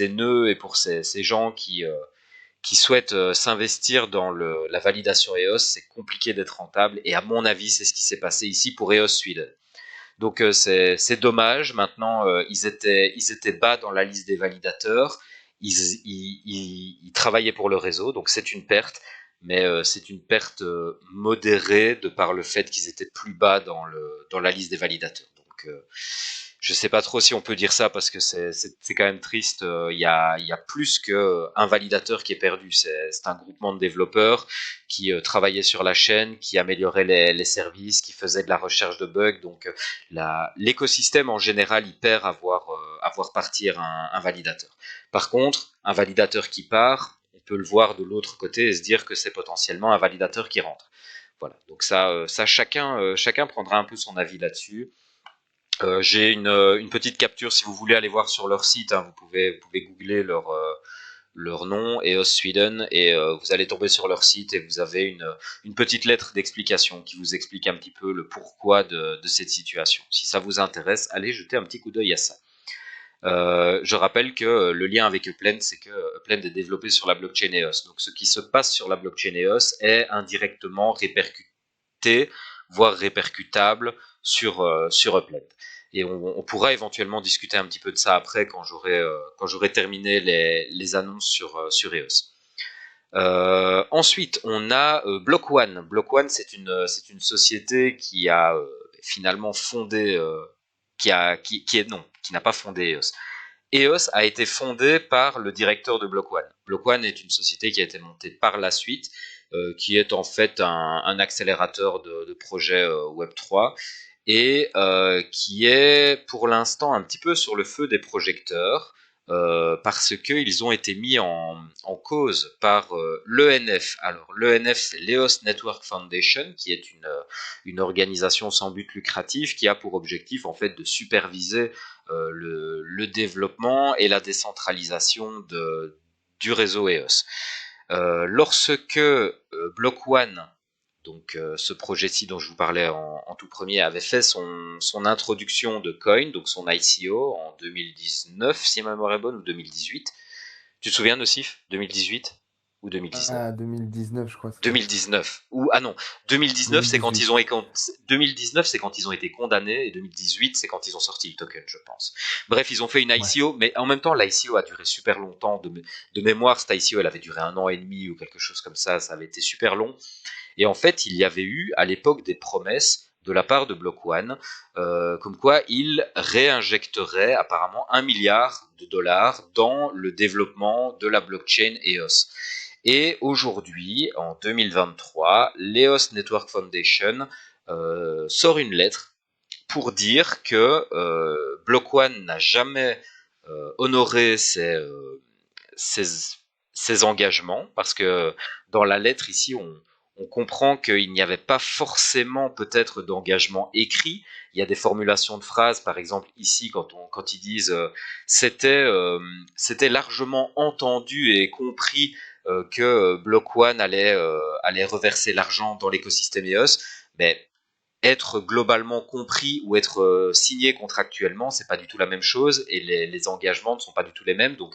nœuds et pour ces gens qui souhaitent s'investir dans la validation EOS, c'est compliqué d'être rentable. Et à mon avis, c'est ce qui s'est passé ici pour EOS Sweden. Donc c'est dommage. Maintenant, ils étaient bas dans la liste des validateurs. Ils travaillaient pour le réseau, donc c'est une perte. Mais c'est une perte modérée de par le fait qu'ils étaient plus bas dans la liste des validateurs. Donc je sais pas trop si on peut dire ça parce que c'est quand même triste. Il y a plus qu'un validateur qui est perdu. C'est un groupement de développeurs qui travaillaient sur la chaîne, qui amélioraient les services, qui faisaient de la recherche de bugs. Donc l'écosystème en général, il perd à voir partir un validateur. Par contre, un validateur qui part, on peut le voir de l'autre côté et se dire que c'est potentiellement un validateur qui rentre. Voilà. Donc ça chacun prendra un peu son avis là-dessus. J'ai une petite capture si vous voulez aller voir sur leur site. Hein, vous pouvez googler leur nom, EOS Sweden, et vous allez tomber sur leur site et vous avez une petite lettre d'explication qui vous explique un petit peu le pourquoi de cette situation. Si ça vous intéresse, allez jeter un petit coup d'œil à ça. Je rappelle que le lien avec Upland, c'est que Upland est développé sur la blockchain EOS. Donc ce qui se passe sur la blockchain EOS est indirectement répercuté, voire répercutable sur Upland. Et on pourra éventuellement discuter un petit peu de ça après quand j'aurai terminé les annonces sur EOS. Ensuite, on a Block One. Block One, c'est une société qui a finalement fondé, qui n'a pas fondé EOS. EOS a été fondé par le directeur de Block One. Block One est une société qui a été montée par la suite, qui est en fait un accélérateur de projets Web3 et qui est pour l'instant un petit peu sur le feu des projecteurs parce qu'ils ont été mis en cause par l'ENF. Alors l'ENF, c'est l'EOS Network Foundation, qui est une organisation sans but lucratif qui a pour objectif en fait de superviser le développement et la décentralisation du réseau EOS. Lorsque Block One, donc ce projet-ci dont je vous parlais en tout premier, avait fait son introduction de coin, donc son ICO en 2019, si ma mémoire est bonne, ou 2018. Tu te souviens de Sif 2018 ou 2019? Ah, 2019, je crois, c'était. 2019. Ou ah non, 2019 c'est quand 2018. ils ont 2019 c'est quand ils ont été condamnés et 2018 c'est quand ils ont sorti le token, je pense. Bref, ils ont fait une Ouais. ICO, mais en même temps l'ICO a duré super longtemps. De mémoire, cette ICO elle avait duré 1 an et demi ou quelque chose comme ça avait été super long. Et en fait, il y avait eu à l'époque des promesses de la part de Block One, comme quoi il réinjecterait apparemment 1 milliard de dollars dans le développement de la blockchain EOS. Et aujourd'hui, en 2023, l'EOS Network Foundation sort une lettre pour dire que Block One n'a jamais honoré ses, ses engagements, parce que dans la lettre ici, on comprend qu'il n'y avait pas forcément peut-être d'engagement écrit. Il y a des formulations de phrases, par exemple ici, quand ils disent c'était c'était largement entendu et compris que Block One allait reverser l'argent dans l'écosystème EOS, mais être globalement compris ou être signé contractuellement, c'est pas du tout la même chose, et les engagements ne sont pas du tout les mêmes. Donc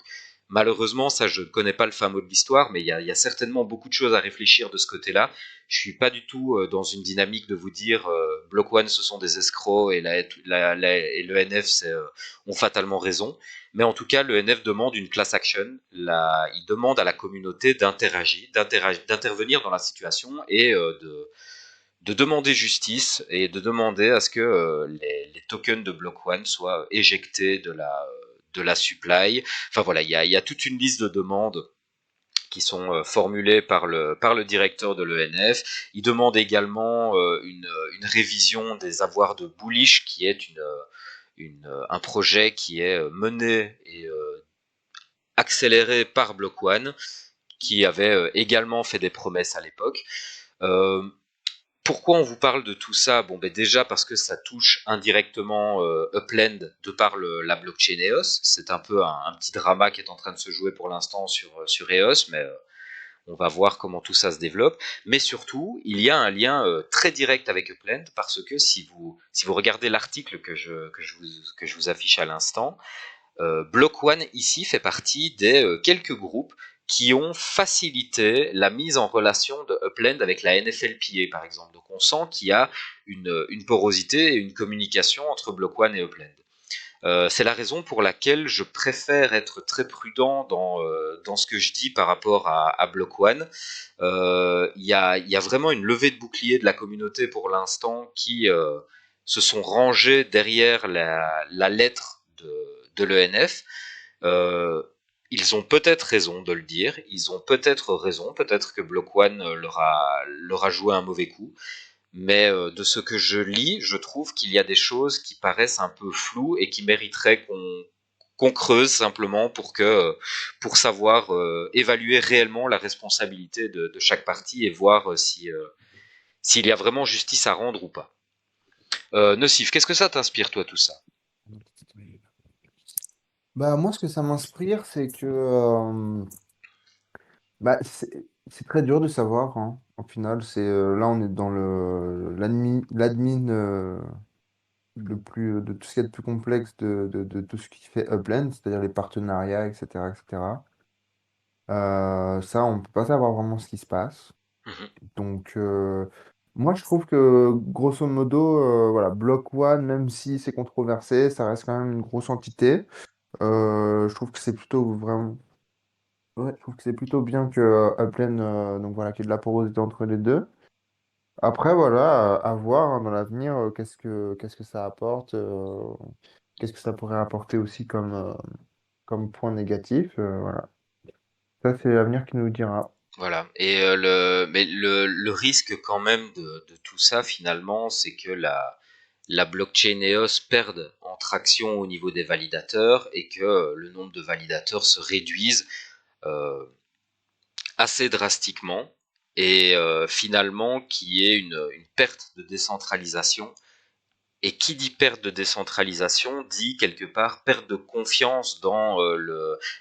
malheureusement, ça, je ne connais pas le fin mot de l'histoire, mais il y a certainement beaucoup de choses à réfléchir de ce côté-là. Je suis pas du tout dans une dynamique de vous dire Block One ce sont des escrocs et et le NF ont fatalement raison. Mais en tout cas, le NF demande une class action. Il demande à la communauté d'intervenir dans la situation et de demander justice et de demander à ce que les tokens de Block One soient éjectés de la supply. Enfin voilà, il y a toute une liste de demandes qui sont formulées par le directeur de l'ENF. Il demande également une révision des avoirs de Bullish, qui est un projet qui est mené et accéléré par Block One, qui avait également fait des promesses à l'époque. Euh, Pourquoi on vous parle de tout ça? Bon, ben déjà parce que ça touche indirectement Upland de par la blockchain EOS. C'est un peu un petit drama qui est en train de se jouer pour l'instant sur EOS, mais on va voir comment tout ça se développe. Mais surtout, il y a un lien très direct avec Upland, parce que si vous regardez l'article que je vous affiche à l'instant, Block One ici fait partie des quelques groupes qui ont facilité la mise en relation de Upland avec la NFLPA, par exemple. Donc on sent qu'il y a une porosité et une communication entre Block One et Upland. C'est la raison pour laquelle je préfère être très prudent dans ce que je dis par rapport à Block One. Il y a vraiment une levée de bouclier de la communauté pour l'instant qui se sont rangés derrière la lettre de l'ENF. Euh, ils ont peut-être raison de le dire, ils ont peut-être raison, peut-être que Block One leur a joué un mauvais coup, mais de ce que je lis, je trouve qu'il y a des choses qui paraissent un peu floues et qui mériteraient qu'on creuse simplement pour savoir évaluer réellement la responsabilité de chaque partie et voir s'il y a vraiment justice à rendre ou pas. Nocif, qu'est-ce que ça t'inspire toi tout ça? Bah, moi, ce que ça m'inspire, c'est que bah, c'est très dur de savoir, hein. Au final, là, on est dans l'admin le plus de tout ce qu'il y a de plus complexe de tout ce qui fait Upland, c'est-à-dire les partenariats, etc., etc. Ça, on peut pas savoir vraiment ce qui se passe. Mhm. Donc, moi, je trouve que, grosso modo, voilà, Block One, même si c'est controversé, ça reste quand même une grosse entité. Je trouve que c'est plutôt vraiment, ouais, je trouve que c'est plutôt bien que Upland, donc voilà, qu'il y ait de la porosité entre les deux. Après, voilà, à voir hein, dans l'avenir, qu'est-ce que ça apporte, qu'est-ce que ça pourrait apporter aussi comme point négatif. Voilà. Ça, c'est l'avenir qui nous le dira. Voilà. Et mais le risque quand même de tout ça finalement, c'est que la blockchain EOS perde en traction au niveau des validateurs et que le nombre de validateurs se réduise euh, assez drastiquement et finalement qu'il y ait une perte de décentralisation. Et qui dit perte de décentralisation dit quelque part perte de confiance dans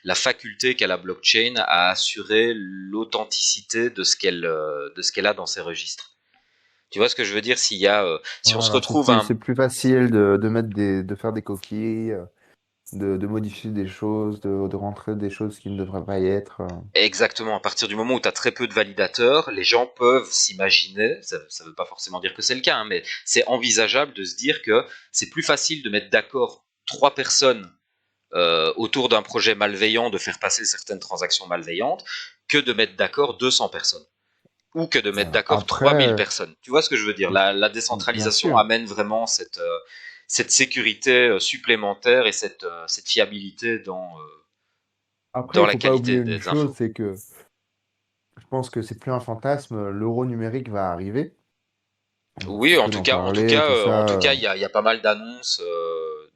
la faculté qu'a la blockchain à assurer l'authenticité de ce qu'elle a dans ses registres. Tu vois ce que je veux dire? Si on se Voilà, retrouve à c'est plus facile de faire des coquilles, de modifier des choses, de rentrer des choses qui ne devraient pas y être. exactement, à partir du moment où tu as très peu de validateurs, les gens peuvent s'imaginer, ça ne veut pas forcément dire que c'est le cas, hein, mais c'est envisageable de se dire que c'est plus facile de mettre d'accord trois personnes autour d'un projet malveillant de faire passer certaines transactions malveillantes que de mettre d'accord 200 personnes. ou que de mettre d'accord 3000 Après, personnes. Tu vois ce que je veux dire? La bien décentralisation sûr. amène vraiment cette sécurité supplémentaire et cette fiabilité Après, dans il la faut pas qualité oublier une des chose, infos. c'est que je pense que c'est plus un fantasme, l'euro numérique va arriver. On Oui, fait que d'en parler, tout en ça. tout cas, il y a pas mal d'annonces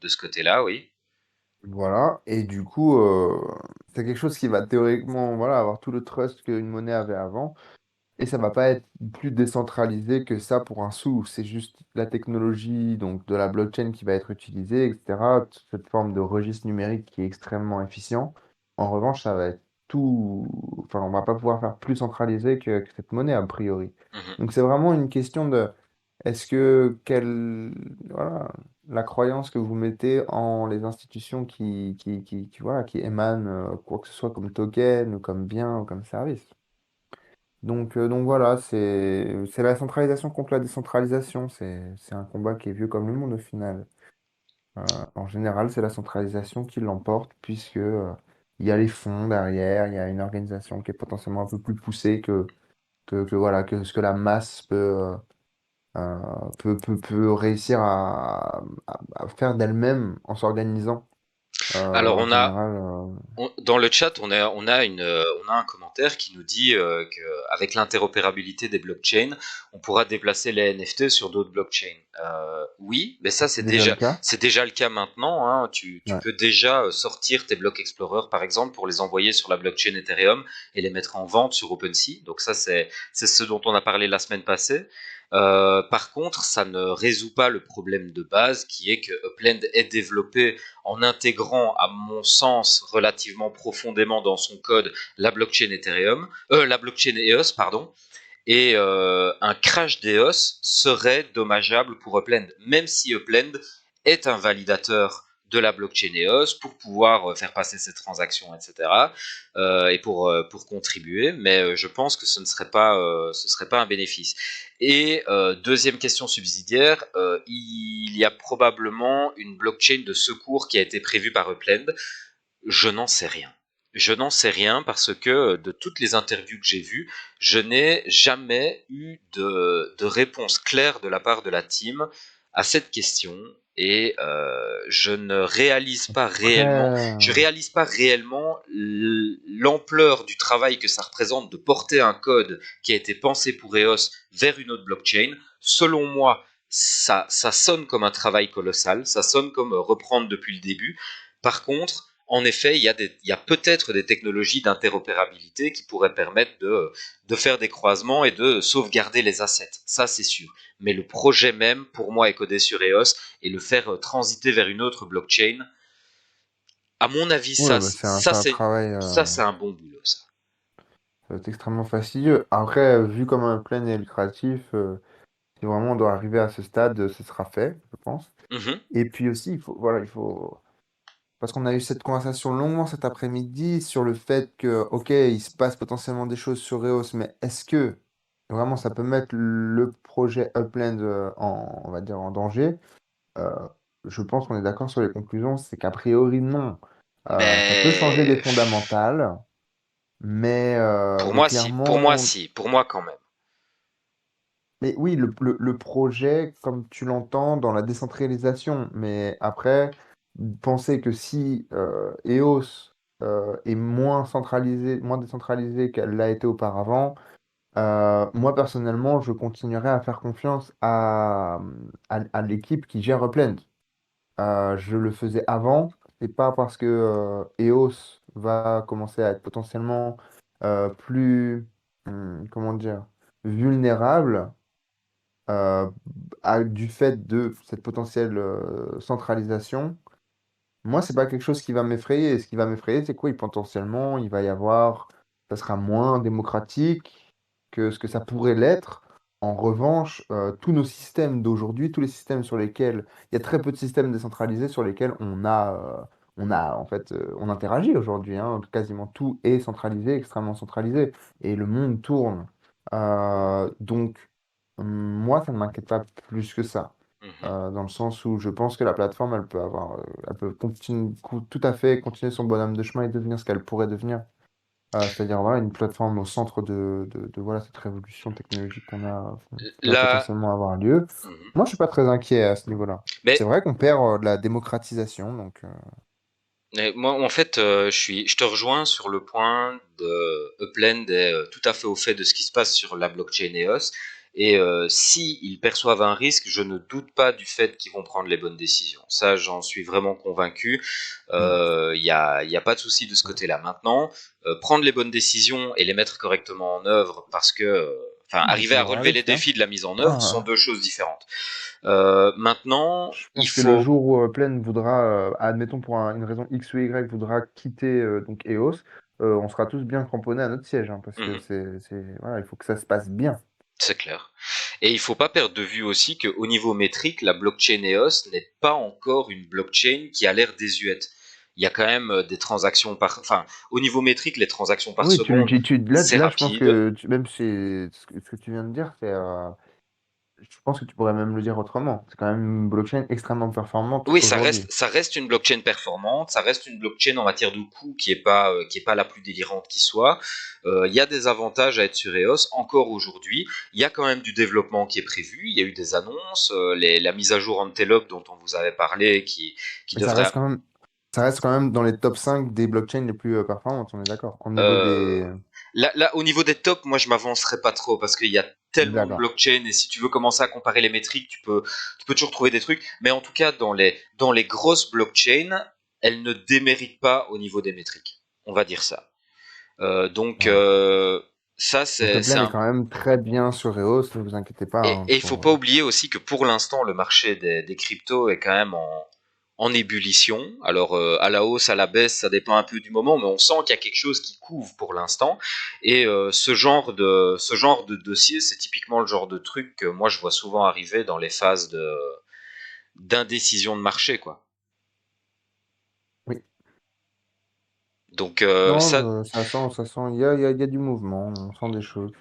de ce côté-là, oui. Voilà. Et du coup, c'est quelque chose qui va théoriquement, voilà, avoir tout le trust qu'une monnaie avait avant. Et ça va pas être plus décentralisé que ça pour un sou. C'est juste la technologie donc de la blockchain qui va être utilisée, etc. Cette forme de registre numérique qui est extrêmement efficient. En revanche, ça va être tout. Enfin, on va pas pouvoir faire plus centralisé que cette monnaie a priori. Mhm, Donc c'est vraiment une question de est-ce que voilà, la croyance que vous mettez en les institutions voilà, qui émanent quoi que ce soit comme token ou comme bien ou comme service. Donc voilà, c'est la centralisation contre la décentralisation. C'est un combat qui est vieux comme le monde au final. En général, c'est la centralisation qui l'emporte puisque il y a les fonds derrière, il y a une organisation qui est potentiellement un peu plus poussée voilà, que ce que la masse euh, peut réussir à faire d'elle-même en s'organisant. Alors En général, dans le chat, on a un commentaire qui nous dit que avec l'interopérabilité des blockchains, on pourra déplacer les NFT sur d'autres blockchains. Oui, mais ça c'est déjà le cas. c'est déjà le cas maintenant, hein. Tu Ouais. peux déjà sortir tes blocs Explorer par exemple pour les envoyer sur la blockchain Ethereum et les mettre en vente sur OpenSea. Donc ça c'est ce dont on a parlé la semaine passée. Par contre, ça ne résout pas le problème de base qui est que Upland est développé en intégrant, à mon sens, relativement profondément dans son code la blockchain Ethereum, la blockchain EOS, pardon, et un crash d'EOS serait dommageable pour Upland, même si Upland est un validateur de la blockchain EOS pour pouvoir faire passer ses transactions, etc. Et pour contribuer, mais je pense que ce serait pas un bénéfice. Et deuxième question subsidiaire, il y a probablement une blockchain de secours qui a été prévue par Upland. Je n'en sais rien. Je n'en sais rien parce que de toutes les interviews que j'ai vues, je n'ai jamais eu de réponse claire de la part de la team à cette question et je Après, réalise pas réellement l'ampleur du travail que ça représente de porter un code qui a été pensé pour EOS vers une autre blockchain. Selon moi, ça sonne comme un travail colossal, ça sonne comme reprendre depuis le début. Par contre, en effet, il y a peut-être des technologies d'interopérabilité qui pourraient permettre de faire des croisements et de sauvegarder les assets. Ça, c'est sûr. Mais le projet même, pour moi, est codé sur EOS et le faire transiter vers une autre blockchain, à mon avis, ouais, bah, c'est un travail. ça, c'est un bon boulot, ça. Ça va être extrêmement fastidieux. Après, vu comme un plein est lucratif, si vraiment on doit arriver à ce stade, ce sera fait, je pense. Mhm. Et puis aussi, voilà, il faut, parce qu'on a eu cette conversation longuement cet après-midi sur le fait que, ok, il se passe potentiellement des choses sur Reos, mais est-ce que vraiment ça peut mettre le projet Upland on va dire, en danger? Euh, je pense qu'on est d'accord sur les conclusions, c'est qu'a priori, non. Ça peut changer des Mais fondamentales, pour mais moi, si. Pour moi, clairement. si. Pour moi, quand même. Mais oui, le projet, comme tu l'entends, dans la décentralisation. Mais après, penser que si EOS est moins centralisé, moins décentralisé qu'elle l'a été auparavant, moi personnellement, je continuerai à faire confiance à l'équipe qui gère Upland. Je le faisais avant, c'est pas parce que EOS va commencer à être potentiellement plus, comment dire, vulnérable euh, du fait de cette potentielle centralisation, moi, c'est pas quelque chose qui va m'effrayer. Et ce qui va m'effrayer, c'est quoi? Potentiellement, il va y avoir, ça sera moins démocratique que ce que ça pourrait l'être. En revanche, tous nos systèmes d'aujourd'hui, tous les systèmes sur lesquels il y a très peu de systèmes décentralisés sur lesquels en fait, on interagit aujourd'hui, hein. Quasiment tout est centralisé, extrêmement centralisé, et le monde tourne. Donc, moi, ça ne m'inquiète pas plus que ça Mhm. dans le sens où je pense que la plateforme, elle peut tout à fait continuer son bonhomme de chemin et devenir ce qu'elle pourrait devenir. C'est-à-dire voilà, une plateforme au centre de voilà, cette révolution technologique qui va Là, potentiellement avoir lieu. mhm. Moi, je suis pas très inquiet à ce niveau-là. C'est Mais vrai qu'on perd de la démocratisation, donc Mais moi, en fait, je te rejoins sur le point de Upland est tout à fait au fait de ce qui se passe sur la blockchain EOS. Et si ils perçoivent un risque, je ne doute pas du fait qu'ils vont prendre les bonnes décisions. Ça, j'en suis vraiment convaincu. mm, Il y a pas de souci de ce côté-là. Maintenant, prendre les bonnes décisions et les mettre correctement en œuvre, parce que, enfin, il arriver à faudra relever le les faire. défis de la mise en œuvre sont Ah, deux choses différentes. Maintenant, je il pense que le faut. jour où Plaine voudra, admettons pour une raison X ou Y, voudra quitter donc EOS, on sera tous bien cramponnés à notre siège, hein, parce que Mhm. voilà, il faut que ça se passe bien. C'est clair. Et il faut pas perdre de vue aussi qu'au niveau métrique, la blockchain EOS n'est pas encore une blockchain qui a l'air désuète. Il y a quand même des transactions enfin, au niveau métrique, les transactions par Oui, seconde, c'est là, je pense rapide. que même si ce que tu viens de dire, je pense que tu pourrais même le dire autrement. C'est quand même une blockchain extrêmement performante Oui, aujourd'hui. ça reste une blockchain performante, ça reste une blockchain en matière de coût qui est pas la plus délirante qui soit. Il y a des avantages à être sur EOS encore aujourd'hui. Il y a quand même du développement qui est prévu. Il y a eu des annonces, la mise à jour Antelope dont on vous avait parlé, qui Mais devrait. ça reste quand même dans les top 5 des blockchains les plus performantes, on est d'accord. Au niveau Euh, des... là, au niveau des tops, moi, je m'avancerai pas trop parce qu'il y a tellement de D'accord. blockchains et si tu veux commencer à comparer les métriques, tu peux toujours trouver des trucs. Mais en tout cas, dans les grosses blockchains, elles ne déméritent pas au niveau des métriques. On va dire ça. Donc, Ouais. ça, Donc c'est Upland est un. quand même très bien sur EOS, ne vous inquiétez pas, hein, Et il faut pas oublier aussi que pour l'instant, le marché des cryptos est quand même en ébullition. Alors, à la hausse, à la baisse, ça dépend un peu du moment, mais on sent qu'il y a quelque chose qui couvre pour l'instant. Et ce genre de dossier, c'est typiquement le genre de truc que moi je vois souvent arriver dans les phases d'indécision de marché, quoi. oui. Donc ça, Non, ça sent, il y a du mouvement, on sent des choses.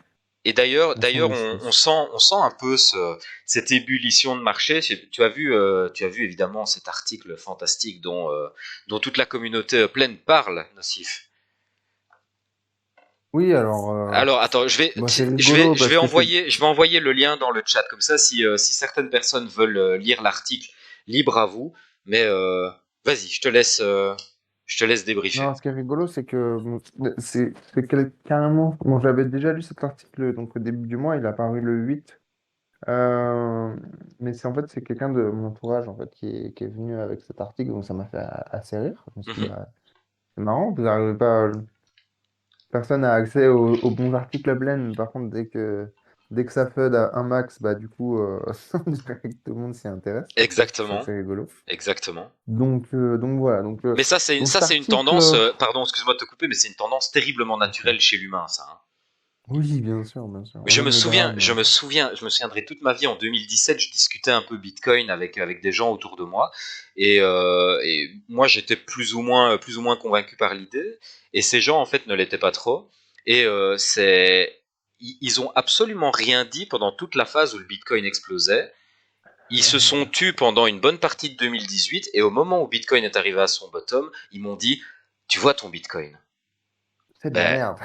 et On sent des choses. on sent un peu cette ébullition de marché. Tu as vu évidemment cet article fantastique dont toute la communauté pleine parle, Nocif. Oui, alors, Alors, attends, bah, c'est rigolo parce que c'est... je vais envoyer le lien dans le chat. Comme ça, si certaines personnes veulent lire l'article, libre à vous. Mais vas-y, je te laisse débriefer. Non, ce qui est rigolo, c'est que bon, carrément... Bon, j'avais déjà lu cet article donc au début du mois, il a paru le 8. Mais c'est en fait, c'est quelqu'un de mon entourage en fait, qui est venu avec cet article, donc ça m'a fait assez rire. Je me suis dit, Mhm. bah, c'est marrant, vous n'arrivez pas... Personne n'a accès aux bons articles Blend. Par contre, dès que ça FUD à un max, bah du coup, on dirait que tout le monde s'y intéresse. Donc ça, je trouve ça Exactement, assez rigolo. exactement. Donc voilà. Mais Donc cet ça, c'est une article, tendance. Pardon, excuse-moi de te couper, mais c'est une tendance terriblement bien sûr. naturelle chez l'humain, ça, hein. Oui, bien sûr, bien sûr. Mais On aime le drame. je me souviendrai toute ma vie en 2017, je discutais un peu Bitcoin avec des gens autour de moi, et moi j'étais plus ou moins convaincu par l'idée, et ces gens en fait ne l'étaient pas trop, et ils ont absolument rien dit pendant toute la phase où le Bitcoin explosait. Ils se sont tus pendant une bonne partie de 2018, et au moment où Bitcoin est arrivé à son bottom, ils m'ont dit, tu vois ton Bitcoin. C'est de la Ben, merde.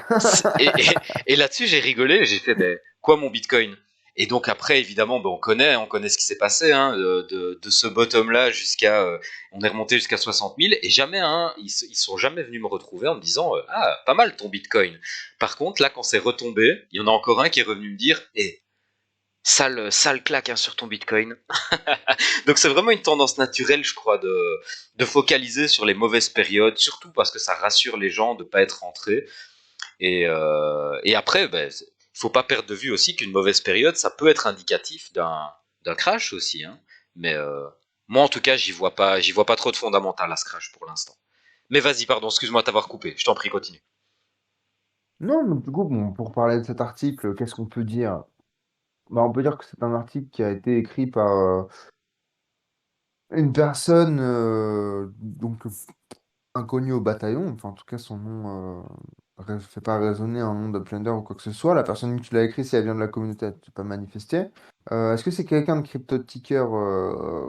et là-dessus, j'ai rigolé, j'ai fait, ben, quoi mon Bitcoin? Et donc après, évidemment, ben, on connaît ce qui s'est passé, hein, de ce bottom-là on est remonté jusqu'à 60 000, et jamais, hein, ils sont jamais venus me retrouver en me disant, ah, pas mal ton Bitcoin. Par contre, là, quand c'est retombé, il y en a encore un qui est revenu me dire, sale claque, hein, sur ton Bitcoin. Donc c'est vraiment une tendance naturelle, je crois, de focaliser sur les mauvaises périodes, surtout parce que ça rassure les gens de pas être rentrés. Et après, ben, il faut pas perdre de vue aussi qu'une mauvaise période, ça peut être indicatif d'un crash aussi, hein. Mais moi, en tout cas, j'y vois pas trop de fondamental à ce crash pour l'instant. Mais vas-y, pardon, excuse-moi de t'avoir coupé. Je t'en prie, continue. Non, mais du coup, bon, pour parler de cet article, qu'est-ce qu'on peut dire? Bah, on peut dire que c'est un article qui a été écrit par une personne donc inconnue au bataillon. Enfin, en tout cas, son nom fait pas résonner un nom d'Uplander ou quoi que ce soit. La personne qui l'a écrit, si elle vient de la communauté, elle ne s'est pas manifestée. Est-ce que c'est quelqu'un de CryptoTicker,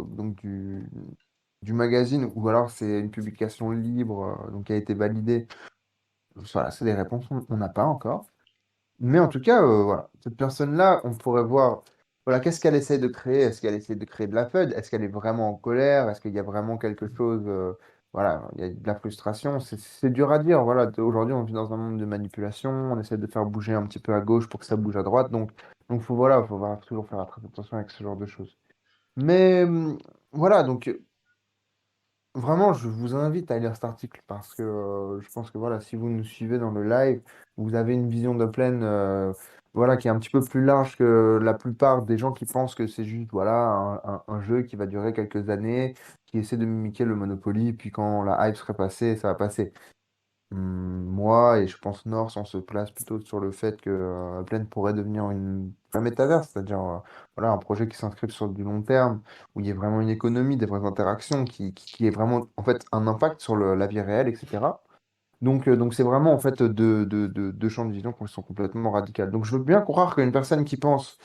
donc du magazine, ou alors c'est une publication libre, donc qui a été validée Voilà, c'est des réponses qu'on n'a pas encore. Mais en tout cas, voilà, cette personne-là, on pourrait voir, voilà, qu'est-ce qu'elle essaie de créer? Est-ce qu'elle essaie de créer de la FUD? Est-ce qu'elle est vraiment en colère? Est-ce qu'il y a vraiment quelque chose, voilà, il y a de la frustration? C'est dur à dire, voilà. Aujourd'hui, on vit dans un monde de manipulation, on essaie de faire bouger un petit peu à gauche pour que ça bouge à droite, donc voilà, toujours faire très attention avec ce genre de choses. Mais voilà, donc vraiment, je vous invite à lire cet article parce que je pense que voilà, si vous nous suivez dans le live, vous avez une vision de plaine voilà, qui est un petit peu plus large que la plupart des gens qui pensent que c'est juste voilà, un jeu qui va durer quelques années, qui essaie de mimiquer le Monopoly, puis quand la hype serait passée, ça va passer. Moi et je pense Norse, on se place plutôt sur le fait que Plane pourrait devenir un métavers, c'est-à-dire voilà, un projet qui s'inscrive sur du long terme, où il y a vraiment une économie, des vraies interactions, qui est vraiment en fait un impact sur la vie réelle, etc. Donc c'est vraiment en fait deux champs de vision qui sont complètement radicaux. Donc je veux bien croire qu'une personne qui pense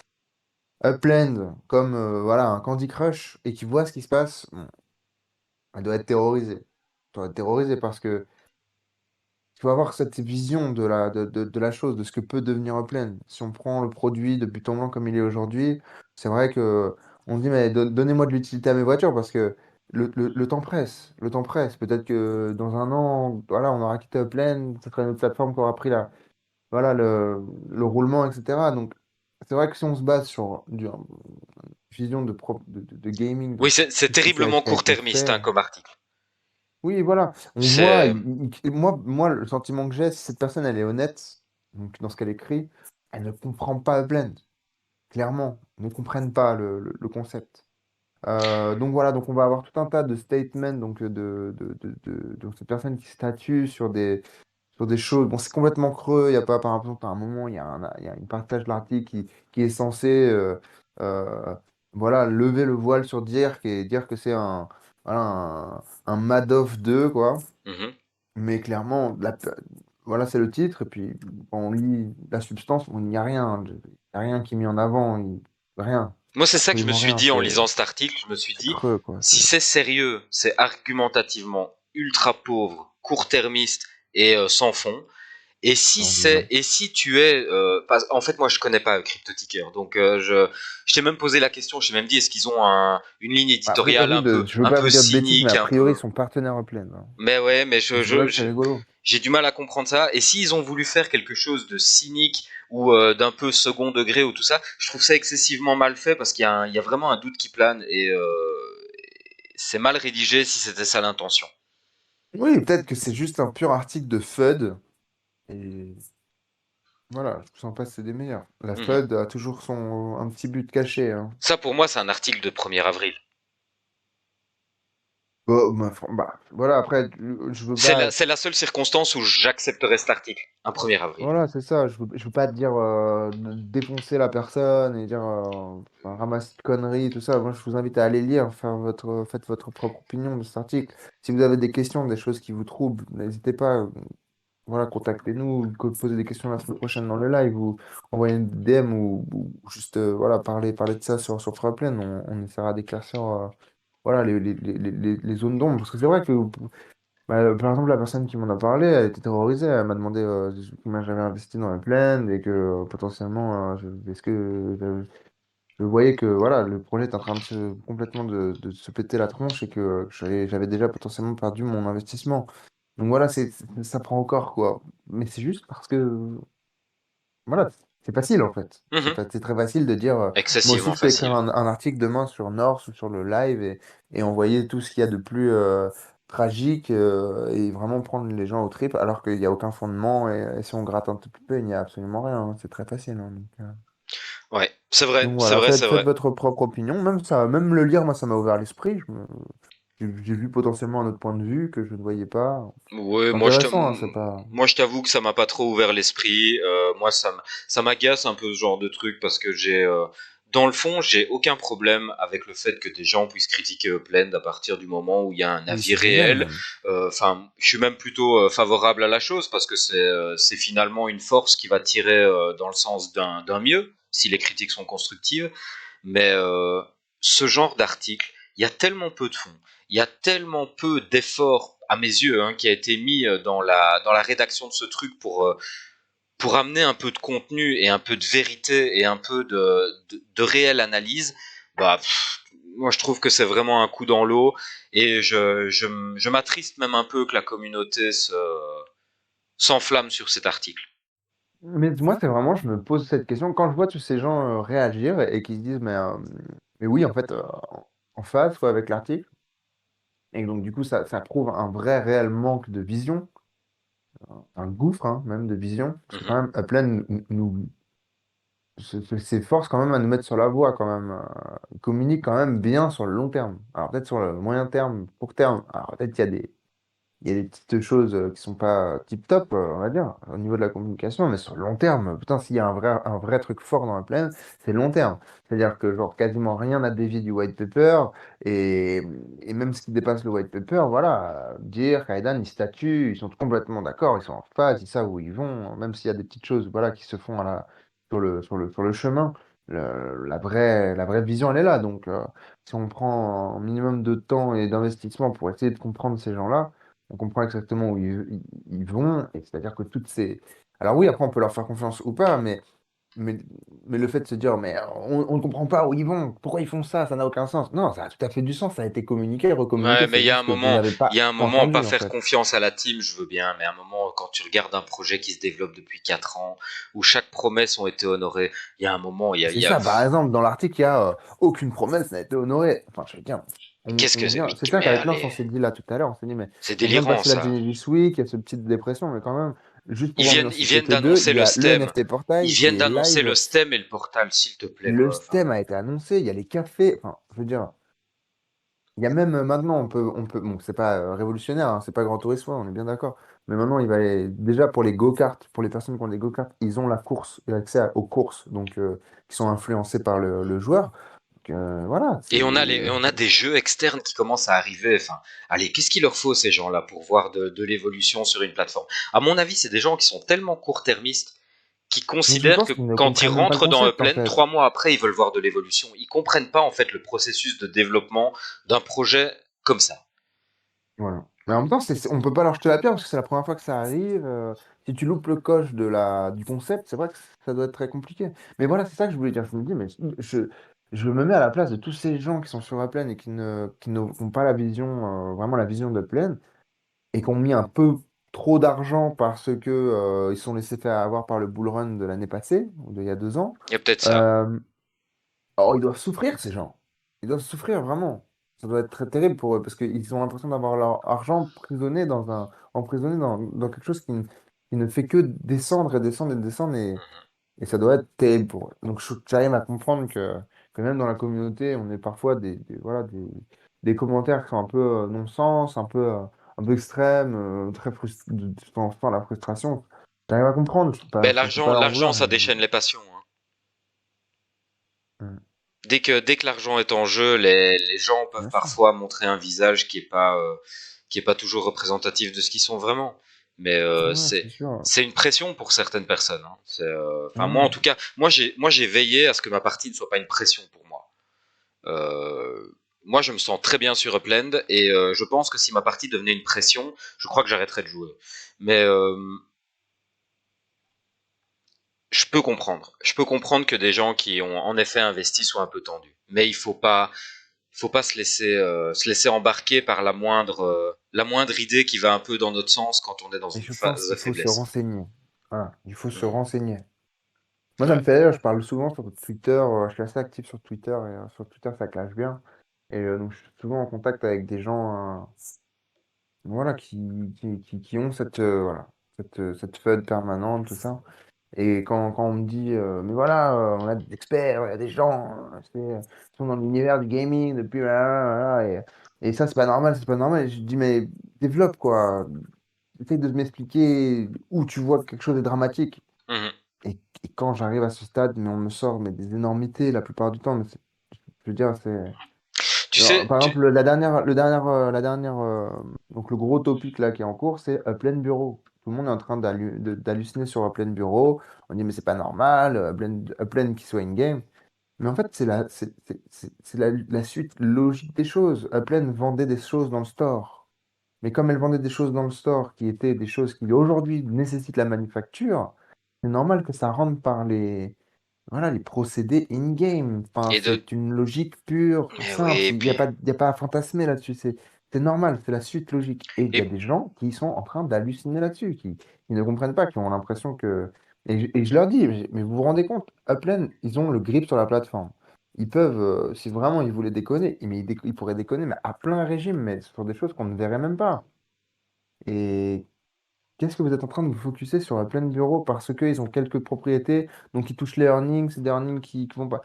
Upland comme voilà, un Candy Crush et qui voit ce qui se passe, bon, elle doit être terrorisée. Elle doit être terrorisée parce que il faut avoir cette vision de la chose, de ce que peut devenir Upland. Si on prend le produit de but en blanc comme il est aujourd'hui, c'est vrai que on se dit, mais donnez-moi de l'utilité à mes voitures parce que le temps presse. Le temps presse. Peut-être que dans un an, voilà, on aura quitté Upland, ce sera une autre plateforme qui aura pris voilà, le roulement, etc. Donc, c'est vrai que si on se base sur une vision de gaming, de Oui, c'est tout ce terriblement qui a été court-termiste hein, fait. comme article. Oui, voilà, on voit, C'est moi, le sentiment que j'ai, si cette personne, elle est honnête, donc dans ce qu'elle écrit, elle ne comprend pas Blend, clairement, ils ne comprennent pas le concept. Donc voilà, donc on va avoir tout un tas de statements, donc donc cette personne qui statue sur des choses. Bon, c'est complètement creux, il y a pas, par exemple, à un moment, il y a une partage de l'article qui est censé euh, voilà, lever le voile sur Dirk et dire que c'est voilà, un Madoff 2, quoi. Mhm. Mais clairement, voilà, c'est le titre, et puis quand on lit la substance, il n'y a rien. Il n'y a rien qui est mis en avant, rien. Moi, c'est ça que je me Absolument suis rien. dit en lisant cet article. Je me suis C'est dit, creux, quoi. si c'est sérieux, c'est argumentativement ultra pauvre, court-termiste et sans fond. Sans vision. Et si tu es en fait moi je connais pas CryptoTicker donc je t'ai même posé la question, je t'ai même dit est-ce qu'ils ont une ligne Bah, après, éditoriale je veux un pas peu vous dire de bêtises, mais cynique a un priori, peu ils sont partenaires en pleine. mais ouais mais C'est vrai que c'est rigolo. j'ai du mal à comprendre ça et s'ils ont voulu faire quelque chose de cynique ou d'un peu second degré ou tout ça, je trouve ça excessivement mal fait parce il y a vraiment un doute qui plane et c'est mal rédigé si c'était ça l'intention. Oui, peut-être que c'est juste un pur article de FUD. Et voilà, je sens pas que c'est des meilleurs. La Mhm. FUD a toujours un petit but caché, hein. Ça pour moi c'est un article de 1er avril. Bon, voilà, après, je veux pas. C'est la seule circonstance où j'accepterais cet article. Un 1er avril. Voilà, c'est ça. Je veux pas te dire de défoncer la personne et dire enfin, ramasse de conneries, tout ça. Moi, je vous invite à aller lire, faites votre propre opinion de cet article. Si vous avez des questions, des choses qui vous troublent, n'hésitez pas. Voilà, contactez-nous, posez des questions la semaine prochaine dans le live ou envoyez une DM ou juste voilà, parler de ça sur Frapplen. On essaiera d'éclaircir voilà, les zones d'ombre. Parce que c'est vrai que bah, par exemple, la personne qui m'en a parlé, elle était terrorisée. Elle m'a demandé combien j'avais investi dans la plaine et que potentiellement, est-ce que je voyais que voilà, le projet est en train complètement de se péter la tronche et que j'avais déjà potentiellement perdu mon investissement. Donc voilà, ça prend au corps, quoi. Mais c'est juste parce que voilà, c'est facile en fait. Mhm. C'est très facile de dire moi aussi Excessivement je peux écrire facile. un article demain sur Norse ou sur le live et envoyer tout ce qu'il y a de plus tragique et vraiment prendre les gens aux tripes alors qu'il n'y a aucun fondement et si on gratte un tout petit peu, il n'y a absolument rien, hein. C'est très facile, hein. Ouais, Donc c'est voilà, vrai, c'est faites vrai. votre propre opinion. Même ça, même le lire, moi ça m'a ouvert l'esprit. J'ai vu potentiellement un autre point de vue que je ne voyais pas. Ouais, C'est intéressant, hein, c'est pas. moi je t'avoue que ça m'a pas trop ouvert l'esprit. Moi ça m'agace un peu ce genre de truc parce que dans le fond j'ai aucun problème avec le fait que des gens puissent critiquer Upland à partir du moment où il y a un Oui, avis c'est génial réel. même. Enfin, je suis même plutôt favorable à la chose parce que c'est finalement une force qui va tirer dans le sens d'un mieux si les critiques sont constructives. Mais ce genre d'article, il y a tellement peu de fonds, il y a tellement peu d'efforts, à mes yeux, hein, qui a été mis dans la rédaction de ce truc pour amener un peu de contenu et un peu de vérité et un peu de réelle analyse. Bah, moi, je trouve que c'est vraiment un coup dans l'eau et je m'attriste même un peu que la communauté s'enflamme sur cet article. Mais moi, c'est vraiment, je me pose cette question quand je vois tous ces gens réagir et qui se disent, mais oui, en fait, en phase quoi, avec l'article. Et donc, du coup, ça prouve un vrai, réel manque de vision, un gouffre hein, même de vision. Parce que Mhm. quand même, Upland s'efforce quand même à nous mettre sur la voie, quand même. Il communique quand même bien sur le long terme. Alors, peut-être sur le moyen terme, court terme. Alors, peut-être il y a des petites choses qui sont pas tip-top, on va dire, au niveau de la communication, mais sur le long terme, putain, s'il y a un vrai truc fort dans la plaine, c'est le long terme. C'est-à-dire que, genre, quasiment rien n'a dévié du white paper, et, et même ce qui dépasse le white paper, voilà, dire, Kaidan, ils statuent, ils sont complètement d'accord, ils sont en phase, ils savent où ils vont, même s'il y a des petites choses, voilà, qui se font sur le chemin, la vraie vision, elle est là. Donc, si on prend un minimum de temps et d'investissement pour essayer de comprendre ces gens-là, on comprend exactement où ils vont, et c'est-à-dire que toutes ces... Alors oui, après on peut leur faire confiance ou pas, mais, mais le fait de se dire, mais on ne comprend pas où ils vont, pourquoi ils font ça n'a aucun sens. Non, ça a tout à fait du sens, ça a été communiqué, Ouais, recommuniqué, mais c'est juste que vous n'avez il y pas a un moment, pas entendu en faire fait. confiance à la team, je veux bien, mais à un moment, quand tu regardes un projet qui se développe depuis 4 ans, où chaque promesse ont été honorées, il y a un moment, C'est ça, par exemple, dans l'article, il y a aucune promesse n'a été honorée. Enfin, je veux dire, qu'est-ce que on c'est? vient. C'est ça Mais qu'avec Lens, allez, on s'est dit là tout à l'heure, on s'est dit, mais c'est on vient de délirant, passer la ça. Genesis Week, il y a cette petite dépression, mais quand même, juste pour en Ils citer viennent que deux, d'annoncer il y le a le STEM. NFT Ils portail qui viennent est d'annoncer le live. STEM et le portal, s'il te plaît, Le quoi. Enfin, STEM a été annoncé, il y a les cafés, enfin, je veux dire, il y a même maintenant, bon, c'est pas révolutionnaire, hein, c'est pas Grand Tourisme, on est bien d'accord, mais maintenant, déjà pour les go-karts, pour les personnes qui ont des go-karts, ils ont la course, l'accès aux courses, donc qui sont influencées par le joueur. Donc, voilà, et on a des jeux externes qui commencent à arriver. Enfin, allez, qu'est-ce qu'il leur faut, ces gens-là, pour voir de l'évolution sur une plateforme? À mon avis, c'est des gens qui sont tellement court-termistes qui mais je considèrent que pense qu'ils ne quand ils comprennent même pas le rentrent dans concept, en Upland, fait. 3 mois après, ils veulent voir de l'évolution. Ils comprennent pas, en fait, le processus de développement d'un projet comme ça. Voilà. Mais en même temps, on peut pas leur jeter la pierre parce que c'est la première fois que ça arrive. Si tu loupes le coche du concept, c'est vrai que ça doit être très compliqué. Mais voilà, c'est ça que je voulais dire. Je me dis, mais je me mets à la place de tous ces gens qui sont sur la plaine et qui n'ont pas la vision, vraiment la vision de plaine, et qui ont mis un peu trop d'argent parce que, ils se sont laissés faire avoir par le bull run de l'année passée, ou d'il y a 2 ans. Il y a peut-être ça. Euh, Oh, ils doivent souffrir, ces gens. Ils doivent souffrir, vraiment. Ça doit être très terrible pour eux, parce qu'ils ont l'impression d'avoir leur argent emprisonné dans quelque chose qui ne fait que descendre et descendre et descendre, et ça doit être terrible pour eux. Donc, j'arrive à comprendre que même dans la communauté, on est parfois voilà, des commentaires qui sont un peu non-sens, un peu extrêmes, très sans la frustration. J'arrive à comprendre, Ben, je peux pas leur l'argent, vouloir. ça déchaîne les passions, hein. Mm. Dès que l'argent est en jeu, les gens peuvent Bien sûr. parfois montrer un visage qui est pas toujours représentatif de ce qu'ils sont vraiment. Mais Ouais, c'est sûr. c'est une pression pour certaines personnes, hein. Enfin, moi, en Mm. tout cas, moi, j'ai veillé à ce que ma partie ne soit pas une pression pour moi. Euh, Moi, je me sens très bien sur Upland et je pense que si ma partie devenait une pression, je crois que j'arrêterais de jouer. Mais je peux comprendre. Je peux comprendre que des gens qui ont en effet investi soient un peu tendus. Mais il faut pas se laisser embarquer par la moindre idée qui va un peu dans notre sens quand on est dans Et une je pense phase de qu'il faut se faiblesse. renseigner. Voilà, il faut se Mhm. renseigner. Moi, ça me Ouais. fait rire, je parle souvent sur Twitter, je suis assez actif sur Twitter, et sur Twitter, ça clash bien. Et donc, je suis souvent en contact avec des gens voilà, qui ont voilà, cette FUD permanente, tout ça. Et quand on me dit, mais voilà, on a des experts, il y a des gens, qui sont dans l'univers du gaming depuis, et ça, c'est pas normal, c'est pas normal. Et je dis, mais développe, quoi. Essaye de m'expliquer où tu vois que quelque chose est dramatique. Mhm. Et quand j'arrive à ce stade, mais on me sort mais des énormités la plupart du temps. Mais je veux dire, c'est. Tu Alors, sais, par exemple, la dernière, donc le gros topic là qui est en cours, c'est Plein Bureau. Tout le monde est en train d'halluciner sur Plein Bureau. On dit, mais c'est pas normal, Plein qui soit in-game. Mais en fait, c'est la suite logique des choses. Upland vendait des choses dans le store. Mais comme elle vendait des choses dans le store qui étaient des choses qui aujourd'hui nécessitent la manufacture, c'est normal que ça rentre par voilà, les procédés in-game. Enfin, Et de, c'est une logique pure, mais simple. oui, et puis, Il y a pas à fantasmer là-dessus. C'est normal, c'est la suite logique. Et il y a et des gens qui sont en train d'halluciner là-dessus, qui ne comprennent pas, qui ont l'impression que. Et je leur dis, mais vous vous rendez compte, Upland, ils ont le grip sur la plateforme. Ils peuvent, si vraiment ils voulaient déconner, mais ils pourraient déconner, mais à plein régime, mais sur des choses qu'on ne verrait même pas. Et qu'est-ce que vous êtes en train de vous focuser sur Upland Bureau parce qu'ils ont quelques propriétés, donc ils touchent les earnings, c'est des earnings qui vont pas.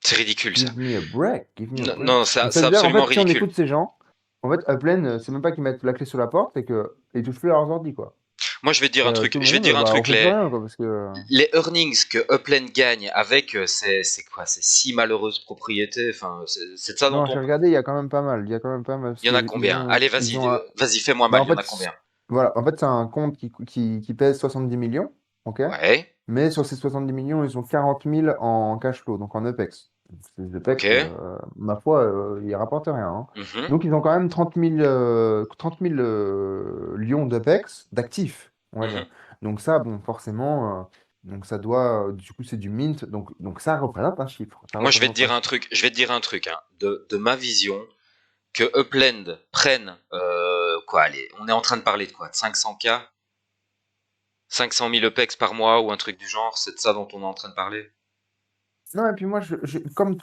c'est ridicule ça. Give me a break, give me a Non, break. non, Donc ça c'est veut dire, en absolument fait, si on ridicule. écoute ces gens, en fait, Upland, c'est même pas qu'ils mettent la clé sur la porte, c'est que ils touchent plus leurs ordi, quoi. Moi, je vais te dire un truc. Tout le Je vais te monde, dire un bah, on truc. fait plus rien, quoi, parce que... Les earnings que Upland gagne avec c'est quoi? Ces six malheureuses propriétés. Enfin, c'est de ça dont Non, on. j'ai regardé, il y a quand même pas mal. Il y a quand même pas mal, parce Il y en a que combien? Allez, ils ont un... vas-y, fais-moi Bah, mal. en Il y en fait, a combien? voilà, en fait, c'est un compte qui pèse 70 millions, ok? Ouais, Mais sur ces 70 millions, ils ont 40 000 en cash flow, donc en OPEX. Donc, ces ok. OPEX, ma foi, ils rapportent rien, hein. Mhm, Donc ils ont quand même 30 000 lions d'OPEX, d'actifs, on va dire. mhm. Donc ça, bon, forcément, donc ça doit, du coup, c'est du mint, donc ça représente un chiffre. Ça Moi, je vais te représente un dire un chiffre. truc. Je vais te dire un truc. Hein. De ma vision, que Upland prenne quoi? Allez, on est en train de parler de quoi? De 500K, 500 000 EPEX par mois ou un truc du genre. C'est de ça dont on est en train de parler. Non, et puis moi, comme